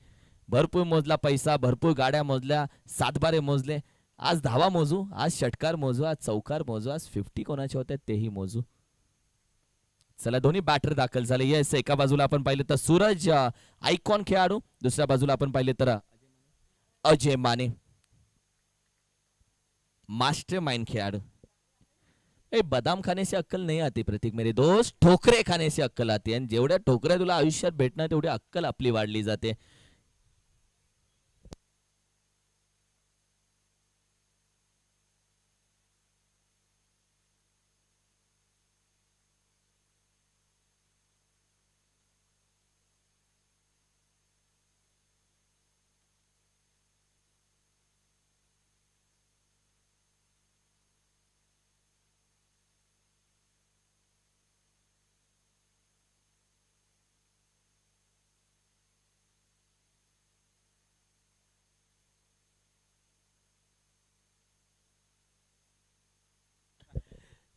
भरपूर मोजला पैसा, भरपूर गाड्या मोजल्या, 7 मोजले. आज धावा मोजू, आज षटकार मोजू, आज चौकार मोजू, आज 50 कोणाचे होते तेही मोजू. चला, दोन्ही बॅटर दाखल झाले. येस, एका बाजूला आपण पाहिलं तर सूरज आयकॉन खेळाडू, दुसऱ्या बाजूला आपण पाहिले तर अजय माने मास्टर माइंड खेळाडू. बदाम खाने से अक्कल नहीं आती प्रतीक मेरे दोस्त, ठोकरे खाने से अक्कल आती. आणि जेवढ्या ठोकऱ्या तुला आयुष्यात भेटणार तेवढी अक्कल आपली वाढली जाते.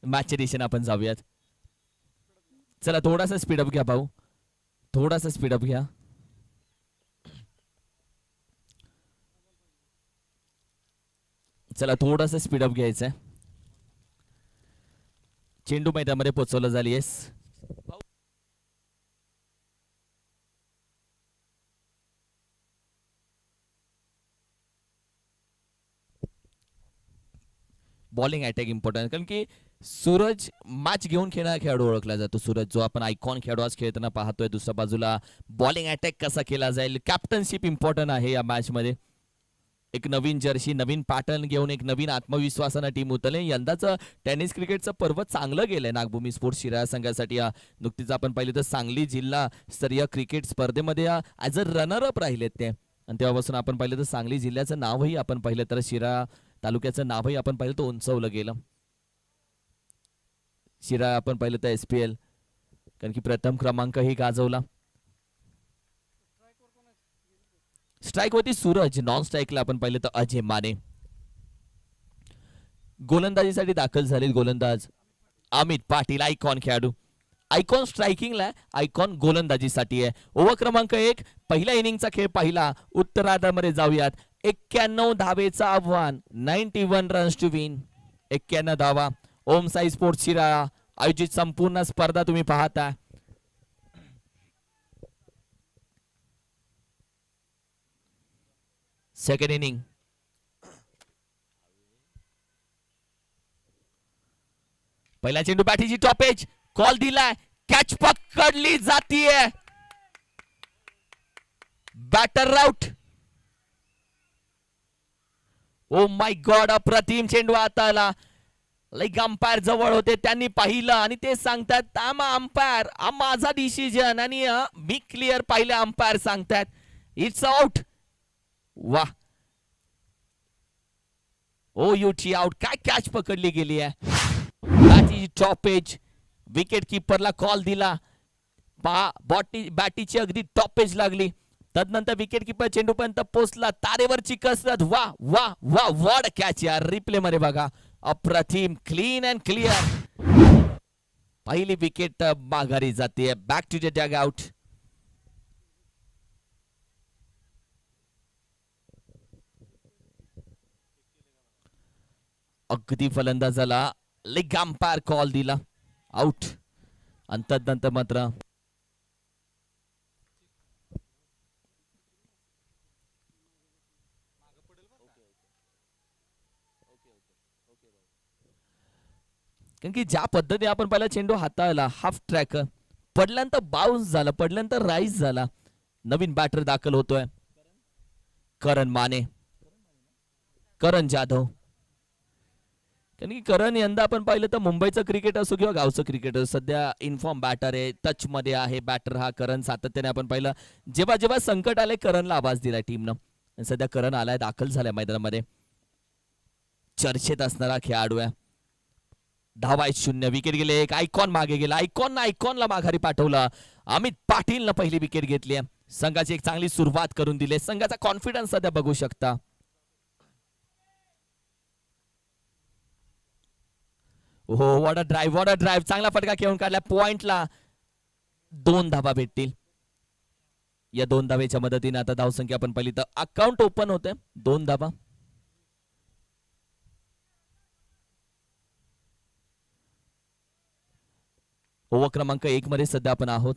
मॅचच्या दिशेने आपण जाऊयात. चला, थोडासा स्पीडअप घ्या भाऊ, थोडासा स्पीडअप घ्या. चला, थोडासा स्पीडअप घ्यायचा आहे. चेंडू मैदानामध्ये पोहोचवलं झाली. येस, बॉलिंग अटॅक इम्पॉर्टंट, कारण की सूरज मॅच घेऊन खेळणारा खेळाडू ओळखला जातो. सूरज जो आपण आयकॉन खेळाडू आज खेळताना पाहतोय. दुसऱ्या बाजूला बॉलिंग अटॅक कसा केला जाईल, कॅप्टनशिप इम्पॉर्टंट आहे या मॅच मध्ये. एक नवीन जर्सी, नवीन पॅटर्न घेऊन एक नवीन आत्मविश्वासानं टीम उतरले. यंदाचं टेनिस क्रिकेटचं पर्व चांगलं गेलंय नागभूमी स्पोर्ट्स शिराळा संघासाठी. नुकतीच आपण पाहिलं तर सांगली जिल्हा स्तरीय क्रिकेट स्पर्धेमध्ये ॲज अ रनरअप राहिलेत ते. आणि तेव्हापासून आपण पाहिलं तर सांगली जिल्ह्याचं नावही आपण पाहिलं तर शिराळा तालुक्याचं नावही आपण पाहिलं तर उंचावलं गेलं. शिराळा आपण पाहिलं तर SPL, कारण की प्रथम क्रमांकही गाजवला. स्ट्राइक होती सूरज, नॉन स्ट्राइकला आपण पाहिलं तर अजय माने. गोलंदाजीसाठी दाखल झाले गोलंदाज अमित पाटील, आयकॉन खेळाडू. आयकॉन स्ट्रायकिंगला, आयकॉन गोलंदाजीसाठी आहे. ओव्हर क्रमांक 1, पहिल्या इनिंगचा खेळ पाहिला. उत्तरार्धामध्ये जाऊयात. 91 धावेचं आव्हान, 91 रन्स टू विन. 91 धावा. ओम साई स्पोर्ट्स शिराळा आयोजित संपूर्ण स्पर्धा तुम्ही पाहता. Second inning. पहिला चेंडू बॅटीची टॉपेज, कॉल दिलाय, कॅच पकडली जातीये. Batter out. Oh my god, अप्रतिम चेंडू आता आला. लाईक अंपायर जवळ होते, त्यांनी पाहिलं आणि ते सांगतात अंपायर हा माझा डिसिजन, आणि मी क्लिअर पाहिलं. अंपायर सांगतात इट्स आउट. वा, ओ युटी आउट. काय कॅच पकडली गेली आहे. बॅटीची टॉपेज, विकेट किपरला कॉल दिला. बॅटीची अगदी टॉपेज लागली. तदनंतर विकेट किपर चेंडूपर्यंत पोहोचला. तारेवरची कसरत. वा वा वा, वॉड कॅच यार. रिप्ले मध्ये बघा, अप्रतिम, क्लीन अँड क्लिअर. पहिली विकेट माघारी जाते. Back to the dugout. अगदी फलंदाजाला लेग अंपायर कॉल दिला, आउट. आणि तदनंतर मात्र कारण की ज्या पद्धतीने आपण पहिला चेंडू हाताळला, हाफ ट्रॅक पडल्यानंतर बाउन्स झाला, पडल्यानंतर राईज झाला. नवीन बॅटर दाखल होतोय, करण माने, करण जाधव. कारण की करण यंदा आपण पाहिलं तर मुंबईचं क्रिकेट असो किंवा गावचं क्रिकेट असो, सध्या इनफॉर्म बॅटर आहे, टच मध्ये आहे बॅटर हा करण. सातत्याने आपण पाहिलं जेव्हा जेव्हा संकट आले करणला आवाज दिलाय टीमनं. सध्या करण आलाय, दाखल झालाय मैदानामध्ये. चर्चेत असणारा खेळाडू आहे. धावा 0, विकेट गेले. एक आयकॉन मागे गेला, आयकॉनला माघारी पाठवलं. अमित पाटीलनं पहिली विकेट घेतली आहे. संघाची एक चांगली सुरुवात करून दिली. संघाचा कॉन्फिडन्स सध्या बघू शकता. हो, वॉट अ ड्राईव्ह, चांगला फटका खेळून काढला. पॉइंटला 2 धावा भेटतील. या 2 धावेच्या मदतीने आता धावसंख्या आपण पाहिली तर अकाउंट ओपन होते. 2 धावा. ओव्हर क्रमांक 1 मध्ये सध्या आपण आहोत.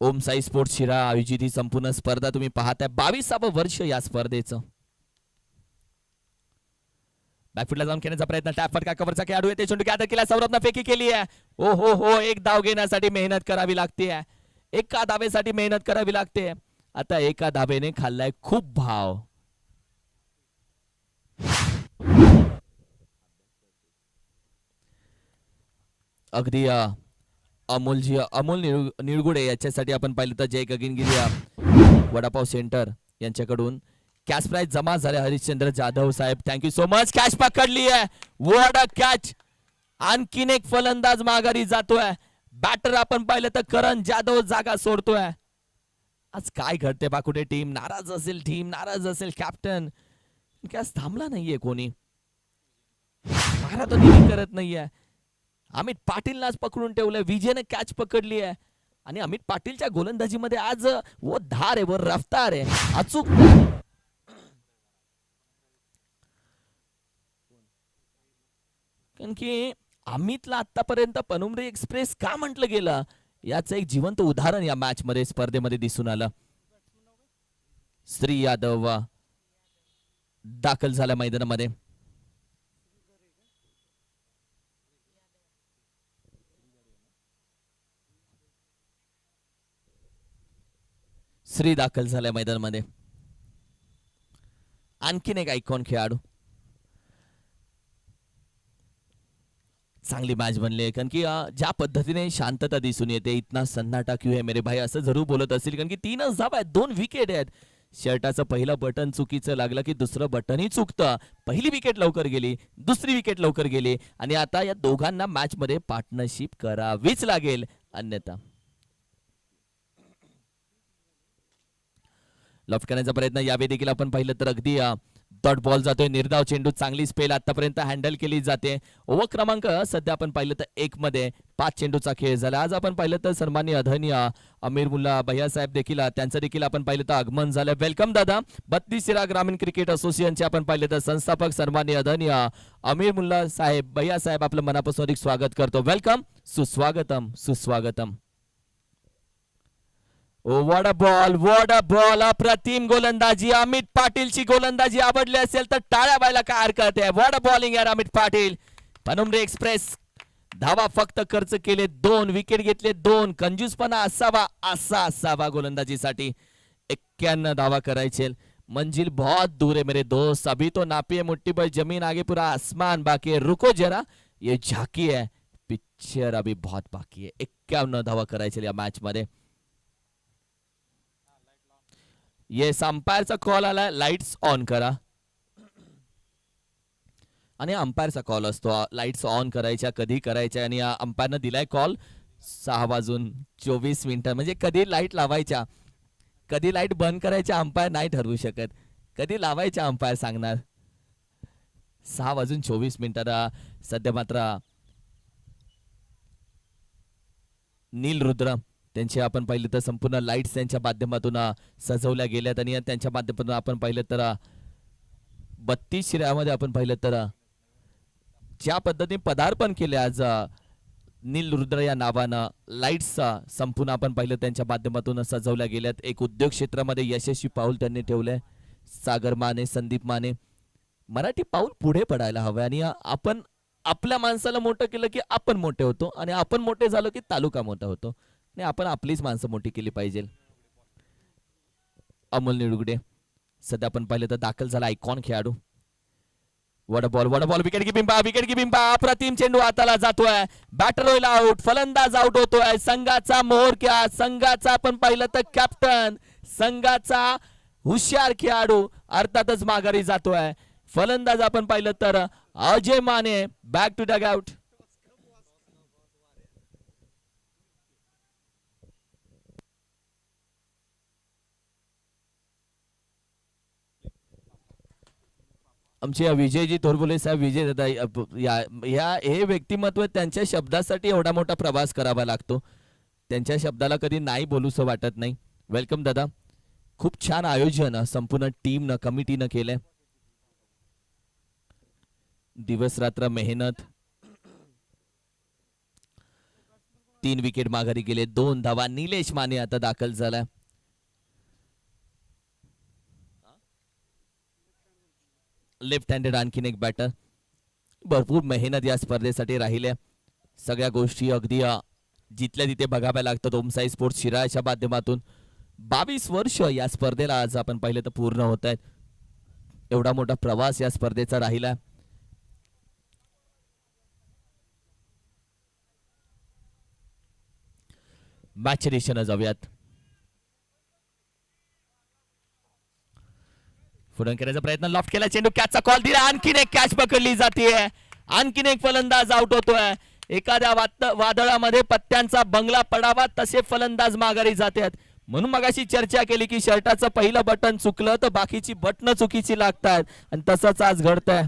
ओम साई स्पोर्ट्स शिरा आयोजित ही संपूर्ण स्पर्धा तुम्ही पाहताय. 22वे वर्ष या स्पर्धेचं. बॅकफुटला जाऊन खेळण्याचा प्रयत्न, टॅप फटका, कव्हरचा खेळाडू आहे, ते चेंडू कॅदर केला, सौरभनं फेकी केली आहे. ओ हो, एक धाव घेण्यासाठी मेहनत करावी लागते. एका धावेसाठी मेहनत करावी लागते. आता एका धावेने खाल्लाय खूप भाव. अगदी अमोल निळगुडे याच्यासाठी आपण पाहिलं तर जय गगनगिरी वडापाव सेंटर यांच्याकडून कॅश प्राइज जमा झाले. हरिश्चंद्र जाधव साहेब, थँक्यू सो मच. कॅच पकडली आहे, वॉट अ कॅच. आणखीन एक फलंदाज माघारी जातोय. बॅटर आपण पाहिलं तर करण जाधव जागा सोडतोय. आज काय घडते बाकुटे? टीम नाराज असेल, कॅप्टन कॅच थांबला नाहीये, कोणी मारा तो करत नाहीये. अमित पाटीलला आज पकडून ठेवलंय. विजयने कॅच पकडली आहे आणि अमित पाटीलच्या गोलंदाजीमध्ये आज वो धार आहे, व रफ्तार आहे, अचूक. कारण की अमितला आतापर्यंत पनुमरी एक्सप्रेस का म्हटलं गेलं याचं एक जिवंत उदाहरण या मॅच मध्ये, स्पर्धेमध्ये दिसून आलं. श्री यादव दाखल झाला मैदानामध्ये. श्री दाखल झालाय मैदानामध्ये. आणखीन एक आयकॉन खेळाडू. चांगली मॅच बनली, कारण की ज्या पद्धतीने शांतता दिसून येते. इतना सन्नाटा क्यों है मेरे भाई, असं जरूर बोलत असतील, कारण की 3च धावा आहेत, 2 विकेट आहेत. शर्टाचं पहिलं बटन चुकीचं लागलं की दुसरं बटनही चुकतं. पहिली विकेट लवकर गेली, दुसरी विकेट लवकर गेली आणि आता या दोघांना मॅच मध्ये पार्टनरशिप करावीच लागेल, अन्यथा. लॉफ्ट करण्याचा प्रयत्न यावेळी देखील आपण पाहिलं तर अगदी डॉट बॉल जातोय. निर्धाव चेंडू, चांगली स्पेल आतापर्यंत हँडल केली जाते. ओव्हर क्रमांक सध्या आपण पाहिलं तर 1 मध्ये 5 चेंडूचा खेळ झाला. आज आपण पाहिलं तर सन्माननीय अधनीय अमीर मुल्ला भैया साहेब देखील, त्यांचं देखील आपण पाहिलं तर आगमन झालं. वेलकम दादा. 32 शिरा ग्रामीण क्रिकेट असोसिएशनचे आपण पाहिलं तर संस्थापक सन्माननीय अधनीय अमीर मुल्ला साहेब भैया साहेब, आपलं मनापासून अधिक स्वागत करतो. वेलकम, सुस्वागतम. वॉट अ बॉल, अप्रतिम गोलंदाजी. अमित पाटीलची गोलंदाजी आवडली असेल तर टाळ्या व्हायला काय हरकत आहे. वॉट अ बॉलिंग यार अमित पाटील. पनुमरी एक्सप्रेस धावा फक्त खर्च केले, 2 विकेट घेतले, 2. कंजूसपणा असावा गोलंदाजीसाठी. 91 धावा करायचे. मंजिल बहुत दूर है मेरे दोस्त, अभी तो नापी है मुट्ठी भर जमीन, आगे पूरा आसमान बाकी है. रुको जरा, ये झाकी है, पिक्चर अभी बहुत बाकी है. 51 धावा करायचे या मॅच मध्ये. येस, अंपायरचा कॉल आला, लाईट्स ऑन करा. आणि अंपायरचा कॉल असतो, लाईट्स ऑन करायच्या, कधी करायच्या. आणि अंपायरनं दिलाय कॉल 6:24. म्हणजे कधी लाईट लावायच्या, कधी लाईट बंद करायच्या अंपायर नाही ठरवू शकत. कधी लावायच्या अंपायर सांगणार. 6:24 सध्या मात्र नील रुद्र त्यांचे आपण पाहिलं तर संपूर्ण लाईट्स त्यांच्या माध्यमातून सजवल्या गेल्यात. आणि त्यांच्या माध्यमातून आपण पाहिलं तर 32 शिरामध्ये आपण पाहिलं तर ज्या पद्धतीने पदार्पण केले आज नील रुद्र या नावानं, लाईट्स संपूर्ण आपण पाहिलं त्यांच्या माध्यमातून सजवल्या गेल्यात. एक उद्योग क्षेत्रामध्ये यशस्वी पाऊल त्यांनी ठेवलंय. सागर माने, संदीप माने, मराठी पाऊल पुढे पडायला हवं. आणि आपण आपल्या माणसाला मोठं केलं की आपण मोठे होतो आणि आपण मोठे झालो की तालुका मोठा होतो. आणि आपण आपलीच माणसं मोठी केली पाहिजे. अमोल निडगुडे सध्या आपण पाहिलं तर दाखल झाला आयकॉन खेळाडू. वड बॉल विकेट किपिंग पहा अप्रतिम चेंडू हाताला जातोय. बॅटर होईल आउट, फलंदाज आउट होतोय. संघाचा मोहरक्या, संघाचा आपण पाहिलं तर कॅप्टन, संघाचा हुशार खेळाडू अर्थातच माघारी जातोय. फलंदाज आपण पाहिलं तर Ajay Mane back to dugout. आमचे विजयजी तोरबोले साहेब, विजय दादा या हे व्यक्तिमत्व त्यांच्या शब्दासाठी एवढा मोठा प्रवास करावा लागतो. त्यांच्या शब्दाला कधी नाही बोलूसं वाटत नाही. वेलकम दादा. खूप छान आयोजन संपूर्ण टीमनं कमिटीनं केलंय. दिवस रात्र मेहनत. 3 विकेट माघारी गेले. 2 धावा. निलेश माने आता दाखल झालाय. लेफ्ट हँडेड आणखीन एक बॅटर. भरपूर मेहनत या स्पर्धेसाठी राहिल्या. सगळ्या गोष्टी अगदी जिथल्या तिथे बघाव्या लागतात. ओमसाई स्पोर्ट्स शिराळ्याच्या माध्यमातून 22 वर्ष या स्पर्धेला आज आपण पाहिलं तर पूर्ण होत आहेत. एवढा मोठा प्रवास या स्पर्धेचा राहिला. मॅचच्या दिशेनं जाऊयात. फुडन करायचा प्रयत्न, लॉफ्ट केला चेंडू, कॅचचा कॉल दिला. आणखीन एक कॅच पकडली जाते. आणखीन एक फलंदाज आउट होतोय. एखाद्या वादळामध्ये पत्त्यांचा बंगला पडावा तसे फलंदाज माघारी जातात. म्हणून मगाशी चर्चा केली की शर्टाचं पहिलं बटन चुकलं तर बाकीची बटन चुकीची लागतात आणि तसंच आज घडतंय.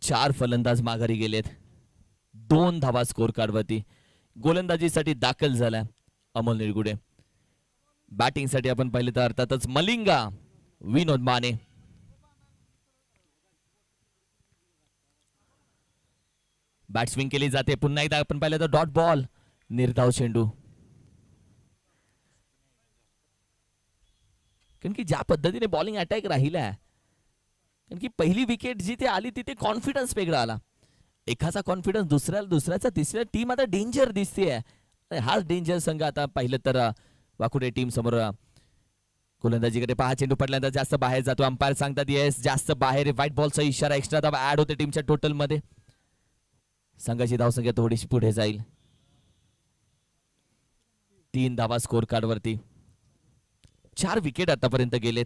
चार फलंदाज माघारी गेलेत. 2 धावा स्कोर कार्डवरती. गोलंदाजीसाठी दाखल झालाय अमोल निरगुडे. बॅटिंगसाठी आपण पाहिले तर अर्थातच मलिंगा विनोद माने. बॅट स्विंग केली जाते. पुन्हा एकदा आपण पाहिलं तर डॉट बॉल, निर्धाव चेंडू. कारण की ज्या पद्धतीने बॉलिंग अटॅक राहिला, कारण की पहिली विकेट जिथे आली तिथे कॉन्फिडन्स वेगळा आला. एकाचा कॉन्फिडन्स दुसऱ्याचा तिसऱ्या टीम आता डेंजर दिसते. हाच डेंजर संघ आता पाहिलं तर वाकुडे टीम समोर. गोलंदाजीकडे पहा, चेंडू पडल्यानंतर जास्त बाहेर जातो. अंपायर सांगतात येस जास्त बाहेर. व्हाईट बॉलचा इशारा, एक्स्ट्रा धावा ऍड होते टीमच्या टोटल मध्ये. संघाची धावसंख्या थोडीशी पुढे जाईल. 3 धावा स्कोर कार्ड वरती. 4 विकेट आतापर्यंत गेलेत.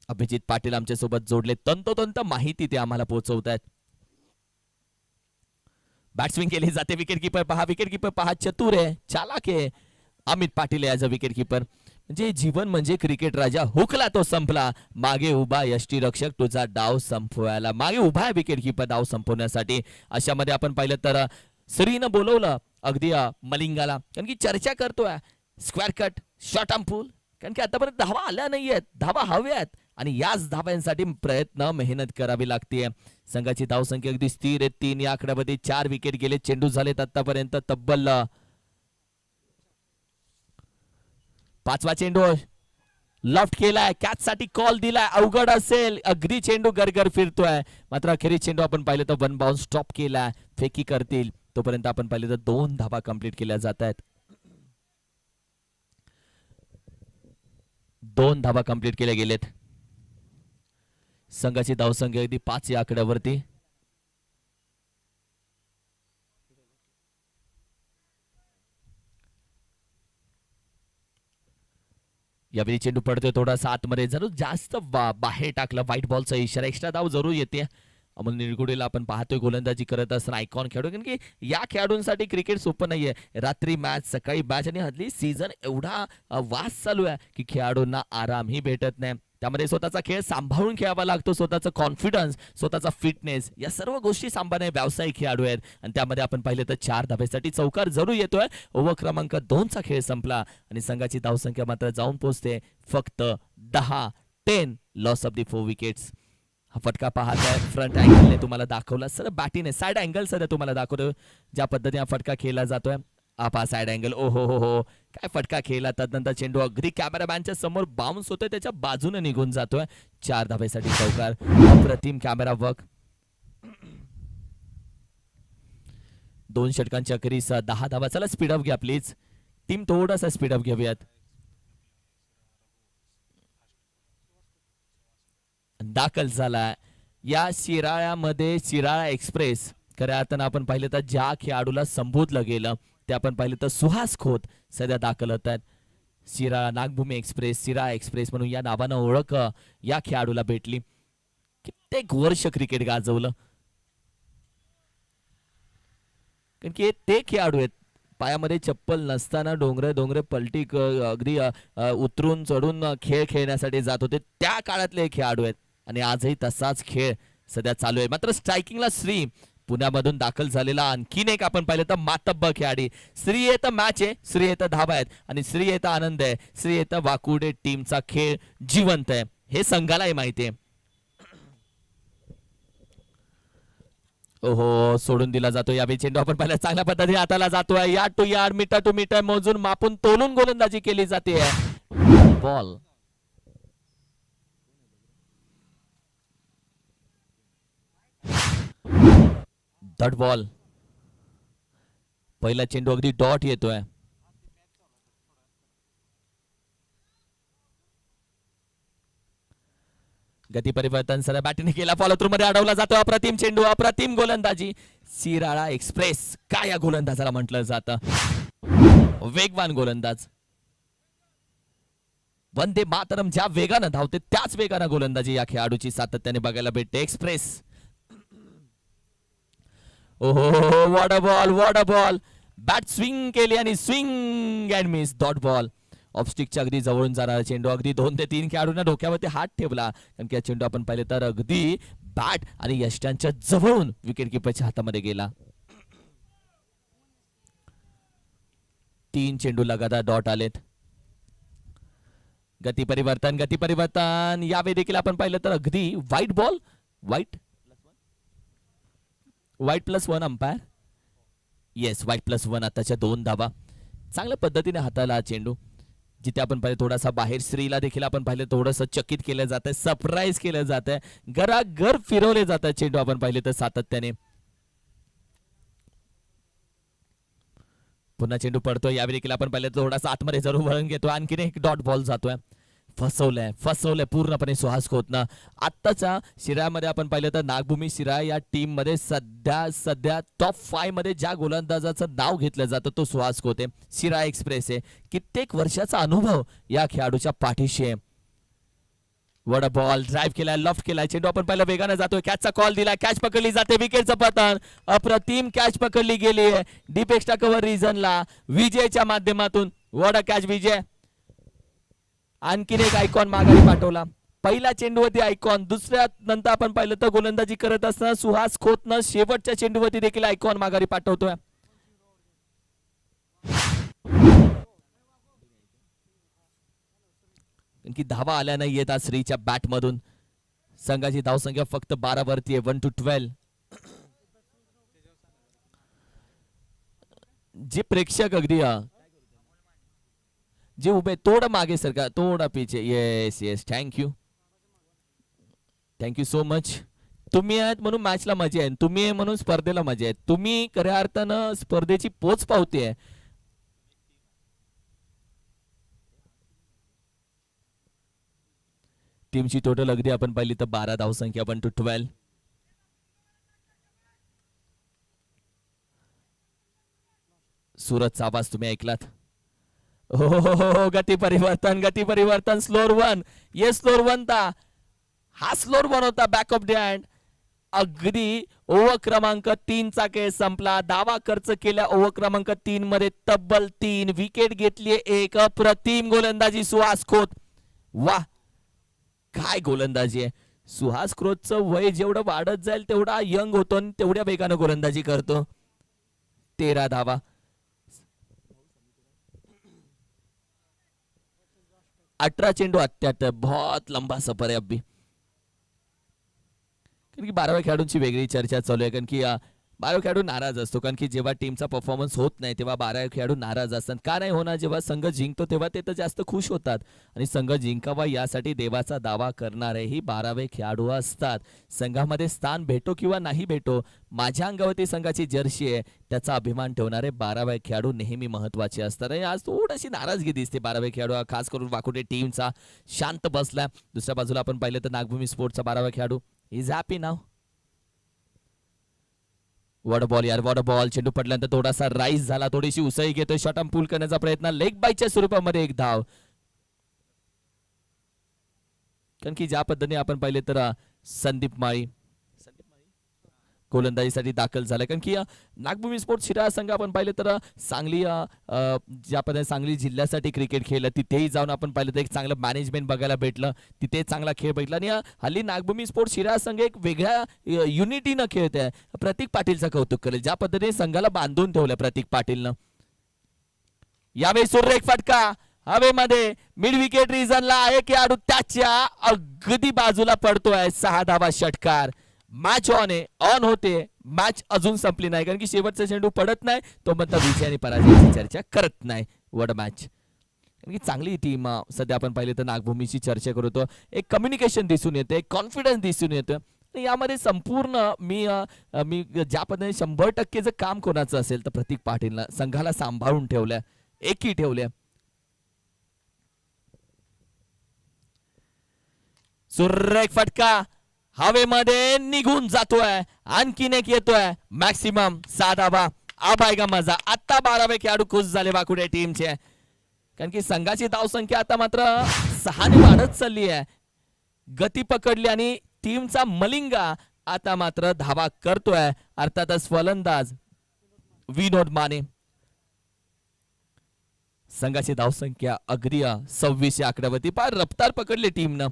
अभिजित पाटील आमच्या सोबत जोडले. तंतोतंत माहिती ते आम्हाला पोहोचवतात. बॅट्सविंग केली जाते. विकेट कीपर पहा चतुर आहे, चालाक आहे. Amit Patil as a wicket keeper. म्हणजे जीवन म्हणजे क्रिकेट राजा. हुकला तो संपला. मागे उभा यष्टीरक्षक तुझा डाव संपवायला. मागे उभा आहे विकेट कीपर डाव संपवण्यासाठी. अशामध्ये आपण पाहिलं तर सरीनं बोलवलं अगदी मलिंगाला, कारण की चर्चा करतोय square cut, short arm pull. कारण की आतापर्यंत धावा आल्या नाहीयेत, धावा हव्यात आणि याच धाव्यांसाठी प्रयत्न मेहनत करावी लागते. संघाची धावसंख्या अगदी स्थिर आहे 3. या आकड्यामध्ये 4 विकेट गेले. चेंडू झालेत आतापर्यंत तब्बल 5वा चेंडू लॉफ्ट केलाय. कॅच साठी कॉल दिलाय. अवघड असेल. अगदी चेंडू गरगर फिरतोय. मात्र अखेरीस चेंडू आपण पाहिलं तर 1 बाउन्स स्टॉप केलाय. फेकी करतील तोपर्यंत आपण पाहिलं तर 2 धावा कंप्लीट केल्या जात आहेत. 2 धावा कंप्लीट केल्या गेलेत. संघाची धावसंख्या अगदी 5 या आकड्यावरती. यावेळी चेंडू पडतोय थोडासा आतमध्ये. जरूर जास्त बाहेर टाकला. व्हाईट बॉलचा इशारा. एक्स्ट्रा धाव जरूर येते. अमोल निरगुडेला आपण पाहतोय गोलंदाजी करत असताना आयकॉन खेळाडू, कारण की या खेळाडूंसाठी क्रिकेट सोपं नाहीये. रात्री मॅच, सकाळी मॅच आणि हल्ली सीझन एवढा वास चालू आहे की खेळाडूंना आरामही भेटत नाही. त्यामध्ये स्वतःचा खेळ सांभाळून खेळावा लागतो. स्वतःचा कॉन्फिडन्स, स्वतःचा फिटनेस, या सर्व गोष्टी सांभाळणे व्यावसायिक खेळाडू आहेत. आणि त्यामध्ये आपण पाहिलं तर 4 धाब्यासाठी चौकार जरूर येतोय. ओव्हर क्रमांक 2 चा खेळ संपला आणि संघाची धावसंख्या मात्र जाऊन पोहोचते फक्त 10. Loss of the 4 wickets. हा फटका पाहताय फ्रंट अँगलने तुम्हाला दाखवला, सर बॅटीने साइड अँगल सध्या तुम्हाला दाखवतो ज्या पद्धतीने हा फटका खेळला जातोय. आपा साइड अँगल, ओ हो काय फटका खेळला. तदनंतर चेंडू अगदी कॅमेरामॅनच्या समोर बाउन्स होतोय, त्याच्या बाजूने निघून जातोय. 4 धाब्यासाठी चौकार. अप्रतिम कॅमेरा वर्क. 2 षटकांच्या अखेरीस 10 धावा. चला स्पीडअप घ्या प्लीज टीम, थोडासा स्पीडअप घेऊयात. दाखल झाला या शिराळ्यामध्ये शिराळा एक्सप्रेस. खऱ्या अर्थानं आपण पाहिलं तर ज्या खेळाडूला संबोधलं गेलं ते आपण पाहिलं तर सुहास खोत सध्या दाखल होत आहेत. शिराळा नागभूमी एक्सप्रेस, शिराळा एक्सप्रेस म्हणून या नावानं ओळख या खेळाडूला भेटली. कित्येक वर्ष क्रिकेट गाजवलं, कारण की ते खेळाडू आहेत पायामध्ये चप्पल नसताना डोंगरे पलटी अगदी उतरून चढून खेळ खेळण्यासाठी जात होते. त्या काळातले खेळाडू आहेत आणि आजही तसाच खेळ सध्या चालू आहे. मात्र स्ट्रायकिंगला श्री पुण्यामधून दाखल झालेला आणखीन एक आपण पाहिलं तर मातब्बर खेळाडी. श्री येतं मॅच आहे, श्री येतं धाबा आहेत आणि श्री येतं आनंद आहे, श्री येतं वाकुडे टीमचा खेळ जिवंत आहे हे संघालाही माहिती आहे. ओहो, सोडून दिला जातो यावेळी चेंडू आपण पाहिलं चांगल्या पद्धतीने हाताला जातोय. Yard to yard, metre to metre मोजून मापून तोलून गोलंदाजी केली जाते. Ball dot ball. पहिला चेंडू अगदी डॉट येतोय. गती परिवर्तन सर बॅटिंग केला, फॉलो थ्रू मध्ये अडवला जातो. अप्रतिम चेंडू, अप्रतिम गोलंदाजी. शिराळा एक्सप्रेस काय या गोलंदाजाला म्हटलं जातं, वेगवान गोलंदाज. वंदे मातरम ज्या वेगानं धावते त्याच वेगानं गोलंदाजी या खेळाडूची सातत्याने बघायला भेटते. एक्सप्रेस, ओहो what a ball, what a ball. Bat swing केली आणि swing and miss. Dot ball. ऑफस्टिकच्या अगदी जवळून जाणारा चेंडू, अगदी 2 ते 3 खेळाडूंना डोक्यावरती हात ठेवला, कारण की चेंडू आपण पाहिले तर अगदी बॅट आणि यष्टांच्या जवळून विकेट किपरच्या हातामध्ये गेला. 3 चेंडू लगातार डॉट आलेत. गती परिवर्तन, गती परिवर्तन. यावेळी देखील आपण पाहिलं तर अगदी white ball, white +1 umpire. Yes, white +1. आताच्या 2 धावा. चांगल्या पद्धतीने हाताला चेंडू, जिथे आपण पाहिलं थोडासा बाहेर. श्रीला देखील आपण पाहिलं थोडंसं चकित केलं जात आहे, सरप्राईज केलं जात आहे, घराघर फिरवले जात आहे चेंडू आपण पाहिले तर सातत्याने. पुन्हा चेंडू पडतोय. यावेळी देखील आपण पाहिलं थोडासा आतमध्ये जरूर वळण घेतो. आणखीन एक डॉट बॉल जातोय. फसवलंय पूर्णपणे सुहास खोतनं. आत्ताच्या शिराळ्यामध्ये आपण पाहिलं तर नागभूमी शिराळा या टीम मध्ये सध्या टॉप 5 मध्ये ज्या गोलंदाजाचं नाव घेतलं जातं तो सुहास खोत आहे. शिराळा एक्सप्रेस आहे. कित्येक वर्षाचा अनुभव या खेळाडूच्या पाठीशी आहे. वड बॉल ड्राईव्ह केलाय, लॉफ्ट केलाय. चेंडू आपण पहिला वेगानं जातोय. कॅचचा कॉल दिला, कॅच पकडली जाते. विकेटचं पतन. अप्रतिम कॅच पकडली गेली आहे डीप एक्स्ट्रा कव्हर रिजनला विजयच्या माध्यमातून. वड कॅच विजय. आणखीन एक आयकॉन माघारी पाठवला. पहिला चेंडूवरती आयकॉन, दुसऱ्या नंतर आपण पाहिलं तर गोलंदाजी करत असताना सुहास खोतनं शेवटच्या चेंडूवरती देखील आयकॉन माघारी पाठवतोय. की धावा आल्या नाही येत आज श्रीच्या बॅट मधून. संघाची धावसंख्या फक्त 12 वरती आहे, 1 to 12. जे प्रेक्षक अगदी जे उभे थोडं मागे सरका, थोडा पीछे. Yes thank you so much. तुम्ही आहेत म्हणून मॅचला मजा आहे, तुम्ही आहे म्हणून स्पर्धेला मजा आहे. तुम्ही खऱ्या अर्थानं स्पर्धेची पोच पावते. टीमची टोटल अगदी आपण पाहिली तर 12 धावसंख्या, 1 to 12. सुरतचा आवाज तुम्ही ऐकलात. हो गती परिवर्तन. स्लोअर 1. ये स्लोअर 1 था. हा स्लोअर 1 होता बॅक ऑफ द हँड. अगदी ओव्हर क्रमांक 3चा खेळ संपला. धावा खर्च केल्या ओव्हर क्रमांक 3 मध्ये तब्बल 3 विकेट घेतली. एक अप्रतिम गोलंदाजी सुहास खोत. वा, काय गोलंदाजी आहे. सुहास क्रोतचं वय जेवढं वाढत जाईल तेवढा यंग होतो आणि तेवढ्या वेगानं गोलंदाजी करतो. 13 धावा, 18 चेंडू, 78. बहुत लंबा सफर आहे अब्बी. कारण की 12व्या खेळाडूंची वेगळी चर्चा चालू आहे. कारण की 12 खेळाडू नाराज असतो. कारण की जेव्हा टीमचा परफॉर्मन्स होत नाही तेव्हा 12 खेळाडू नाराज असतात. का नाही होणार. जेव्हा संघ जिंकतो तेव्हा ते तर जास्त खुश होतात. आणि संघ जिंकावा यासाठी देवाचा दावा करणारेही 12वे खेळाडू असतात. संघामध्ये स्थान भेटो किंवा नाही भेटो, माझ्या अंगावरती संघाची जर्सी आहे त्याचा अभिमान ठेवणारे 12वे खेळाडू नेहमी महत्वाचे असतात. आणि आज थोडीशी नाराजगी दिसते 12वे खेळाडू, खास करून वाकुटे टीमचा शांत बसला. दुसऱ्या बाजूला आपण पाहिलं तर नागभूमी स्पोर्टचा 12वा खेळाडू is happy now. What ball यार, वॉट बॉल. चेंडू पडल्यानंतर थोडासा राईस झाला, थोडीशी उसळी घेतोय. शॉट पूल करण्याचा प्रयत्न, लेग बाईच्या स्वरूपामध्ये एक धाव. कारण की ज्या पद्धतीने आपण पाहिले तर संदीप माळी गोलंदाजीसाठी दाखल झाला. कारण की नागभूमी स्पोर्ट्स शिराळा संघ आपण पाहिले तर सांगली, ज्या पद्धतीने सांगली जिल्ह्यासाठी क्रिकेट खेळलं तिथेही जाऊन आपण पाहिलं तर एक चांगलं मॅनेजमेंट बघायला भेटलं. तिथे चांगला खेळ भेटला. आणि हल्ली नागभूमी स्पोर्ट्स शिराळा संघ एक वेगळ्या युनिटीनं खेळत आहे. प्रतीक पाटीलचं कौतुक करेल ज्या पद्धतीने संघाला बांधून ठेवलं प्रतीक पाटीलनं. यावेळी सुरेख फटका हवेमध्ये, मिड विकेट रिजनला आहे खेळाडू त्याच्या अगदी बाजूला पडतोय. 6 धावा, षटकार. मॅच ऑन होते. मॅच अजून संपली नाही. कारण की शेवटचा चेंडू पडत नाही तो म्हणता विजय आणि पराजयाची चर्चा करत नाही. वड मॅच. कारण की चांगली टीम सध्या आपण पाहिले तर नागभूमीची चर्चा करतो. एक कम्युनिकेशन दिसून येते, एक कॉन्फिडन्स दिसून येतं. यामध्ये संपूर्ण मी ज्या पद्धतीने 100% जर काम कोणाचं असेल तर प्रतीक पाटीलला संघाला सांभाळून ठेवल्या, एकी ठेवल्या. सुरेख फटका हवेमध्ये निघून जातोय. आणखीन एक येतोय. मॅक्सिमम 6 धावा. आबायगा मजा. आता 12वे खेळाडू खुश झाले वाकुडे टीमचे. कारण की संघाची धावसंख्या आता मात्र 6ने वाढत चालली आहे. गती पकडली आणि टीमचा मलिंगा आता मात्र धावा करतोय. अर्थातच फलंदाज विनोद माने. संघाची धावसंख्या अगदी 26 या आकड्यावरती फार रफ्तार पकडली टीमनं.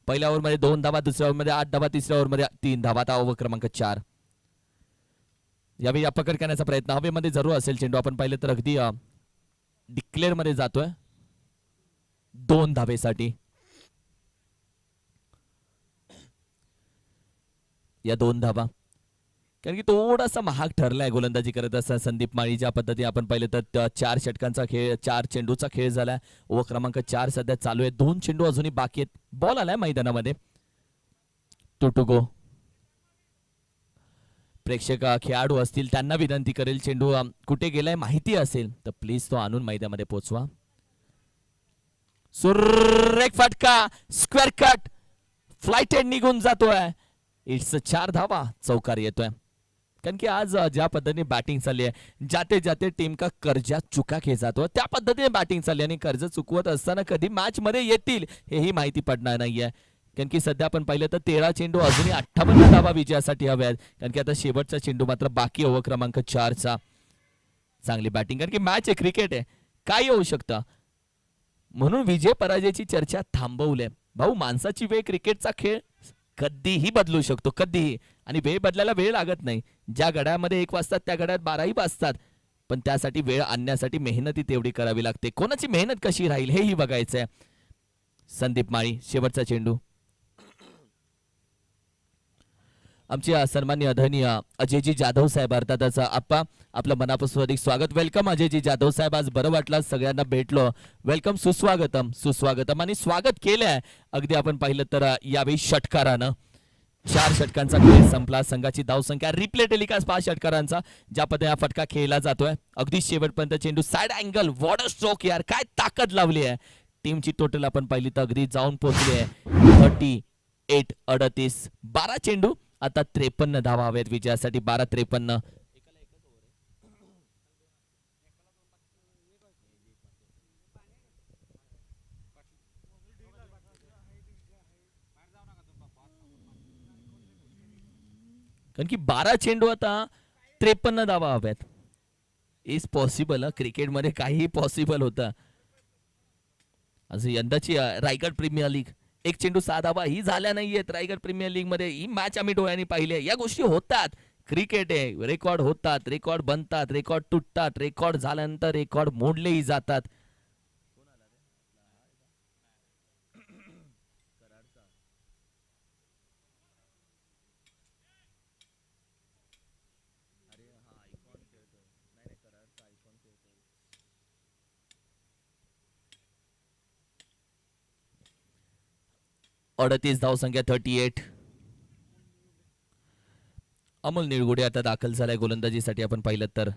पहिल्या ओव्हरमध्ये 2 धावा, दुसऱ्या ओव्हरमध्ये 8 धावा, तिसऱ्या ओव्हरमध्ये 3 धावा. आता ओव्हर क्रमांक 4. यावेळी अपकड करण्याचा प्रयत्न हवेमध्ये जरूर असेल. चेंडू आपण पाहिलं तर अगदी डिक्लेअर मध्ये जातोय 2 धावेसाठी. या 2 धावा. कारण की थोडासा महाग ठरलाय गोलंदाजी करत असताना संदीप माळी. ज्या पद्धतीने आपण पाहिलं तर 4 षटकांचा खेळ, 4 चेंडूचा खेळ झालाय. ओव्हर क्रमांक 4 सध्या चालू आहे. 2 चेंडू अजूनही बाकी आहेत. बॉल आलाय मैदानामध्ये. To go. प्रेक्षक खेळाडू असतील त्यांना विनंती करेल, चेंडू कुठे गेलाय माहिती असेल तर प्लीज तो आणून मैदानामध्ये पोहोचवा. सुरेख फटका, स्क्वेअर कट, फ्लाइट एंड निघून जातोय. इट्स 4 धावा. चौकार येतोय. कारण की आज ज्या पद्धतीने बॅटिंग चालली आहे, जाते जाते टीम का कर्जा चुका के जातो त्या पद्धतीने बॅटिंग चालली. आणि कर्ज चुकवत असताना कधी मॅच मध्ये येतील हेही माहिती पडणार नाहीये. कारण की सध्या आपण पाहिलं तर 13 चेंडू अजूनही 58 धावा विजयासाठी हव्या आहेत. कारण की आता शेवटचा चेंडू मात्र बाकी. ओव्हर क्रमांक 4चा. चांगली बॅटिंग. कारण की मॅच आहे, क्रिकेट आहे, काय होऊ शकतं. म्हणून विजय पराजयाची चर्चा थांबवले. भाऊ, माणसाची वेळ क्रिकेटचा खेळ कधीही बदलू शकतो, कधीही. आणि वेळ बदलायला वेळ लागत नाही. ज्या घड्यामध्ये 1 वाजतात त्या घड्यात 12ही वाजतात. पण त्यासाठी वेळ आणण्यासाठी मेहनती तेवढी करावी लागते. कोणाची मेहनत कशी राहील हेही बघायचंय. संदीप माळी. शेवटचा चेंडू. आमचे सन्माननीय आदरणीय अजयजी जाधव साहेब, अर्थातच आप्पा आपलं मनापासून अधिक स्वागत. वेलकम अजयजी जाधव साहेब. आज बरं वाटलं, सगळ्यांना भेटलो. वेलकम, सुस्वागतम, सुस्वागतम. आणि स्वागत केलंय अगदी आपण पाहिलं तर यावेळी षटकारानं. 4 षटकांचा खेळ संपला. संघाची धावसंख्या रिप्ले टेलिकास्ट 5 षटकारांचा. ज्या पद्धतीने हा फटका खेळला जातोय अगदी शेवटपर्यंत चेंडू side angle. What a stroke यार, काय ताकद लावली आहे. टीमची टोटल आपण पाहिली तर अगदी जाऊन पोहोचली आहे 38. 12 चेंडू आता 53 धावा हवेत विजयासाठी. 12-53. कारण की 12 चेंडू आता 53 धावा हव्यात. Is possible. क्रिकेटमध्ये काहीही पॉसिबल होतं. असं यंदाची रायगड प्रीमियर लीग, एक चेंडू 6 धावा ही झाल्या नाहीयेत रायगड प्रीमियर लीग मध्ये. ही मॅच आम्ही डोळ्यांनी पाहिली आहे. या गोष्टी होतात. क्रिकेट आहे, रेकॉर्ड होतात, रेकॉर्ड बनतात, रेकॉर्ड तुटतात, रेकॉर्ड झाल्यानंतर रेकॉर्ड मोडलेही जातात. अडतीस धावसंख्या 38. अमोल निळगुडे आता दाखल झालाय गोलंदाजीसाठी. आपण पाहिलं तर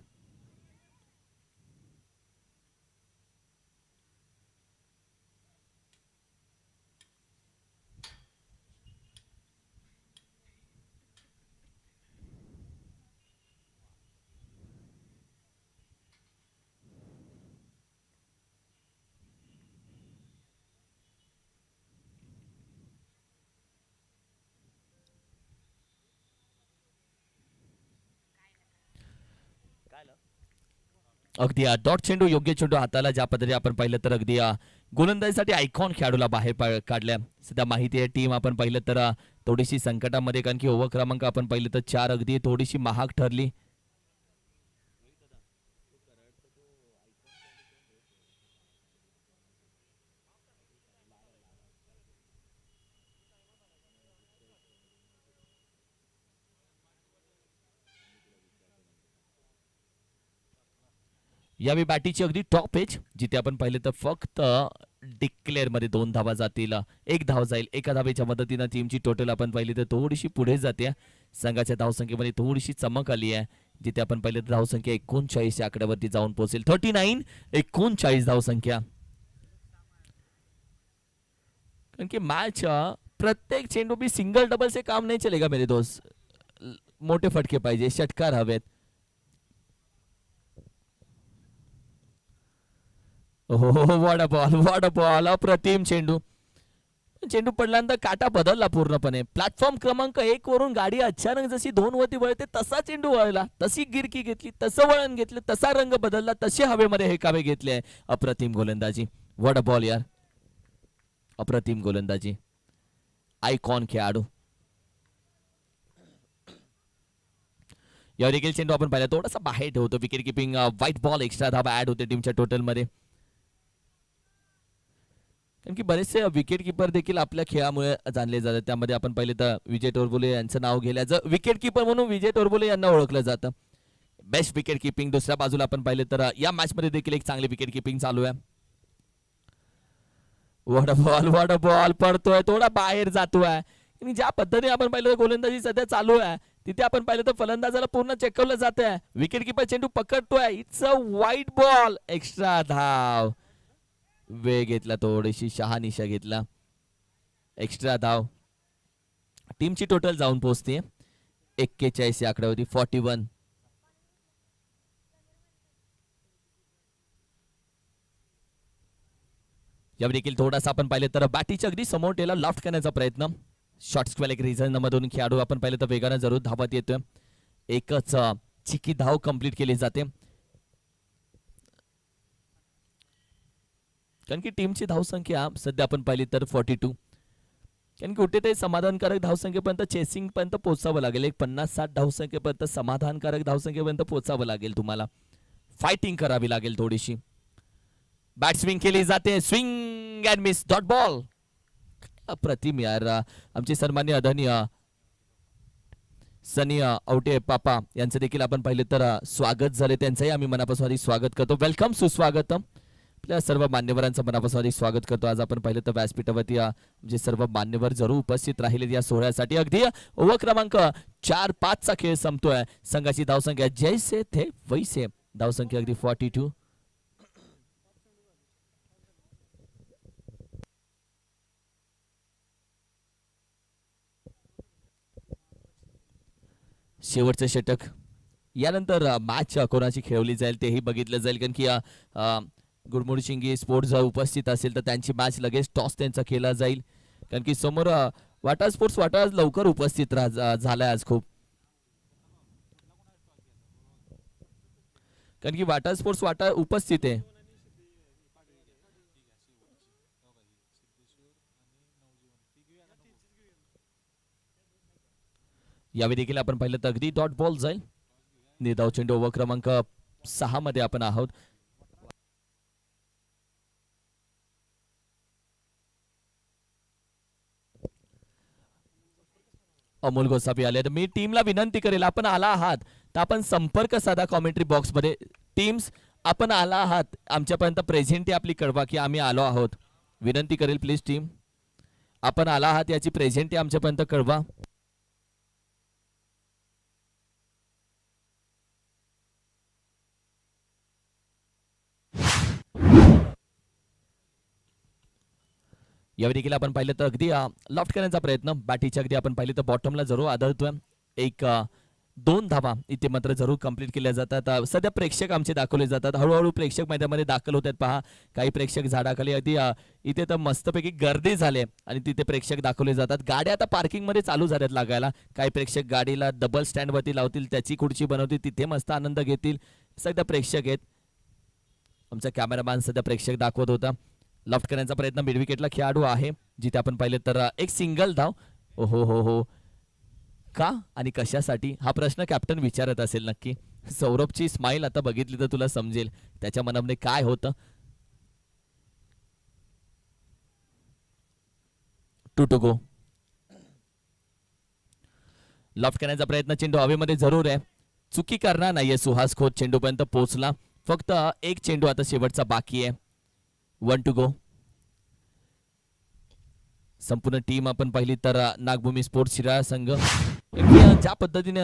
अगदी डॉट चेंडू, योग्य चेंडू हाताला. ज्या पद्धतीने आपण पाहिलं तर अगदी गोलंदाजीसाठी आयकॉन खेळाडूला बाहेर काढल्या. सध्या माहिती आहे टीम आपण पाहिलं तर थोडीशी संकटामध्ये, कारण की ओव्हर क्रमांक आपण पाहिलं तर 4 अगदी थोडीशी महाग ठरली. यावेळी बॅटीची अगदी टॉप एज, जिथे आपण पाहिलं तर फक्त डिक्लेअर मध्ये 2 धावा जातील. 1 धाव जाईल. एका धावेच्या मदतीनं टीमची टोटल आपण पाहिली तर थोडीशी पुढे जाते. संघाच्या धावसंख्येमध्ये थोडीशी चमक आली आहे, जिथे आपण पाहिलं तर धावसंख्या 39 या आकड्यावरती जाऊन पोहोचेल. 39, 39 धावसंख्या. कारण की मैच प्रत्येक चेंडू भी सिंगल डबल से काम नहीं चलेगा मेरे दोस्त. मोठे फटके पाहिजे, षटकार हवेत. हो वॉट बॉल. अप्रतिम चेंडू. चेंडू पडल्यानंतर काटा बदलला पूर्णपणे. प्लॅटफॉर्म क्रमांक 1 वरून गाडी अचानक जशी 2 वरती वळते तसा चेंडू वळला, तशी गिरकी घेतली, तसं वळण घेतलं, तसा रंग बदलला, तसे हवेमध्ये हे कावे घेतले. अप्रतिम गोलंदाजी. वॉट बॉल यार. अप्रतिम गोलंदाजी. आयकॉन खेळाडू. या देखील चेंडू आपण पाहिला थोडासा बाहेर ठेवतो. Wicket keeping, white ball, extra धावा ऍड होते टीमच्या टोटल मध्ये. कारण की बरेचसे विकेट किपर देखील आपल्या खेळामुळे जाणले जातात. त्यामध्ये आपण पाहिले तर विजय टोरबोले यांचं नाव घेतलं. विकेट किपर म्हणून विजय टोरबोले यांना ओळखलं जातं. Best wicket keeping. दुसऱ्या बाजूला आपण पाहिले तर या मॅच मध्ये देखील एक चांगली विकेट किपिंग चालू आहे. वॉट बॉल पडतोय, थोडा बाहेर जातोय. आणि ज्या पद्धतीने आपण पाहिलं गोलंदाजी सध्या चालू आहे, तिथे आपण पाहिलं तर फलंदाजाला पूर्ण चेकवलं जात आहे. विकेट किपर चेंडू पकडतोय. It's a wide ball. Extra धाव. वेळ घेतला, थोडीशी शहानिशा घेतला. एक्स्ट्रा धाव. टीमची टोटल जाऊन पोहोचते 41 या आकड्यावरती. 41. यावर देखील थोडासा आपण पाहिलं तर बॅटीच्या अगदी समोर टेला लॉफ्ट करण्याचा प्रयत्न. शॉर्ट स्क्वेअर एक रिझन मधून खेळाडू आपण पाहिलं तर वेगानं जरूर धावत येतोय. एकच चिकी धाव कंप्लीट केली जाते. कारण की टीमची धावसंख्या सध्या आपण पाहिली तर 42. कारण की कुठेतरी समाधानकारक धावसंख्येपर्यंत चेसिंग पर्यंत पोहोचावं लागेल. एक 50-60 धावसंख्येपर्यंत समाधानकारक धावसंख्येपर्यंत पोहोचावं लागेल तुम्हाला. फायटिंग करावी लागेल थोडीशी. बॅट स्विंग केली जाते. Swing and miss. Dot ball. अप्रतिम यार. आमचे सन्मान्य आदरणीय सनी औटे पापा यांचं देखील आपण पाहिलं तर स्वागत झाले. त्यांचंही आम्ही मनापासून स्वागत करतो. वेलकम, सुस्वागत. आपल्या सर्व मान्यवरांचं मनापासून स्वागत करतो. आज आपण पाहिलं तर व्यासपीठावरती म्हणजे सर्व मान्यवर जरूर उपस्थित राहिले या सोहळ्यासाठी. अगदी ओव्हर क्रमांक 4-5 चा खेळ संपतोय. संघाची धावसंख्या जैसे थे वैसे. धावसंख्या अगदी 42. शेवटचं षटक. यानंतर मॅच कोणाची खेळवली जाईल तेही बघितलं जाईल. कारण की गुडमुड शिंगे स्पोर्ट्स जर उपस्थित असेल तर त्यांची मॅच लगेच टॉस त्यांचा केला जाईल. कारण की समोर वाटा स्पोर्ट्स वाटा लवकर उपस्थित झालाय आज खूप. कारण की वाटा स्पोर्ट्स वाटा उपस्थित आहे. यावेळी देखील आपण पाहिलं तर अगदी डॉट बॉल जाईल. निर्धाव चेंडू ओव्हर क्रमांक 6 मध्ये आपण आहोत. अमोल गोसावी आले तर मी टीमला विनंती करेल, आपण आला आहात तर आपण संपर्क साधा कॉमेंट्री बॉक्स मध्ये. टीम्स आपण आला आहात आमच्यापर्यंत प्रेझेंटी आपली कळवा की आम्ही आलो आहोत. विनंती करेल प्लीज टीम, आपण आला आहात याची प्रेझेंटी आमच्यापर्यंत कळवा. यावेळी देखील आपण पाहिलं तर अगदी लॉफ्ट करण्याचा प्रयत्न बॅटीच्या अगदी आपण पाहिलं तर बॉटमला जरूर आदळतोय. एक 2 धावा इथे मात्र जरूर कंप्लीट केल्या जातात. सध्या प्रेक्षक आमचे दाखवले जातात, हळूहळू प्रेक्षक मैदानामध्ये दाखल होत आहेत. पहा काही प्रेक्षक झाडाखाली अगदी इथे तर मस्तपैकी गर्दी झाली आणि तिथे प्रेक्षक दाखवले जातात. गाड्या आता पार्किंग मध्ये चालू झाल्यात लागायला. काही प्रेक्षक गाडीला डबल स्टँड वरती लावतील, त्याची खुर्ची बनवतील, तिथे मस्त आनंद घेतील. सध्या प्रेक्षक आहेत. आमचा कॅमेरामॅन सध्या प्रेक्षक दाखवत होता. लॉफ्ट करण्याचा प्रयत्न मिड विकेटला खेळाडू आहे, जिथे आपण पाहिलं तर एक सिंगल धाव. ओहो हो हो, का आणि कशासाठी हा प्रश्न कॅप्टन विचारत असेल नक्की. सौरभची स्माइल आता बघितली तर तुला समजेल त्याच्या मनामध्ये काय होतं. 2 to go. लॉफ्ट करण्याचा प्रयत्न, चेंडू हवेमध्ये जरूर आहे, चुकी करणार नाहीये सुहास खोत. चेंडूपर्यंत पोहोचला, फक्त एक चेंडू आता शेवटचा बाकी आहे. 1 to go. संपूर्ण टीम आपण पाहिली तर नागभूमी स्पोर्ट्स शिराळा संघ ज्या पद्धतीने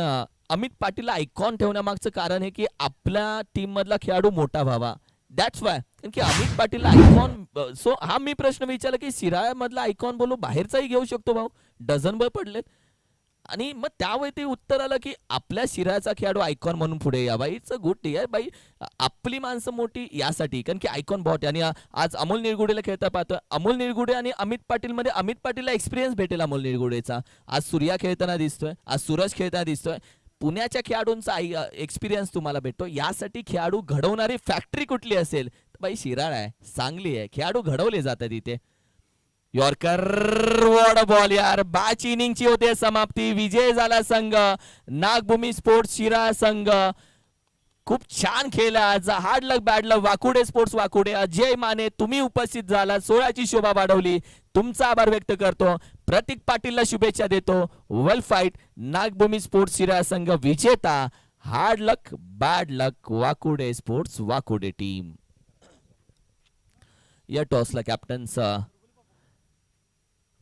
अमित पाटील आयकॉन ठेवण्यामागचं कारण आहे की आपल्या टीम मधला खेळाडू मोठा व्हावा. That's why. कारण की अमित पाटील आयकॉन, सो हा मी प्रश्न विचारला की शिराळा मधला आयकॉन बोलू, बाहेरचाही घेऊ शकतो भाऊ, डझनभर पडलेत. आणि मग त्यावेळी ते उत्तर आलं की आपल्या शिराळाचा खेळाडू आयकॉन म्हणून पुढे यावा. इट्स अ गुड टी आहे बाई, आपली माणसं मोठी यासाठी, कारण की आयकॉन बॉट. आणि आज अमोल निरगुडेला खेळता पाहतोय. अमोल निरगुडे आणि अमित पाटील मध्ये अमित पाटीलला एक्सपिरियन्स भेटेल अमोल निरगुडेचा. आज सूर्या खेळताना दिसतोय, आज सूरज खेळताना दिसतोय. पुण्याच्या खेळाडूंचा एक्सपिरियन्स तुम्हाला भेटतो. यासाठी खेळाडू घडवणारी फॅक्टरी कुठली असेल तर बाई शिराळा आहे, सांगली आहे. खेळाडू घडवले जातात इथे. यॉर्कर, वॉट बॉल यार. 5 इनिंगची होते समाप्ती. विजय झाला संघ नागभूमी स्पोर्ट्स शिराळा संघ. खूप छान खेळला आज. हार्ड लक बॅड लक वाकुडे स्पोर्ट्स वाकुडे. अजय माने तुम्ही उपस्थित झाला, 16ची शोभा वाढवली. तुमचा आभार व्यक्त करतो. प्रतीक पाटीलला शुभेच्छा देतो. वेल फाईट. नागभूमी स्पोर्ट्स शिराळा संघ विजेता. हार्ड लक बॅड लक वाकुडे स्पोर्ट्स वाकुडे टीम. या टॉसला कॅप्टन्स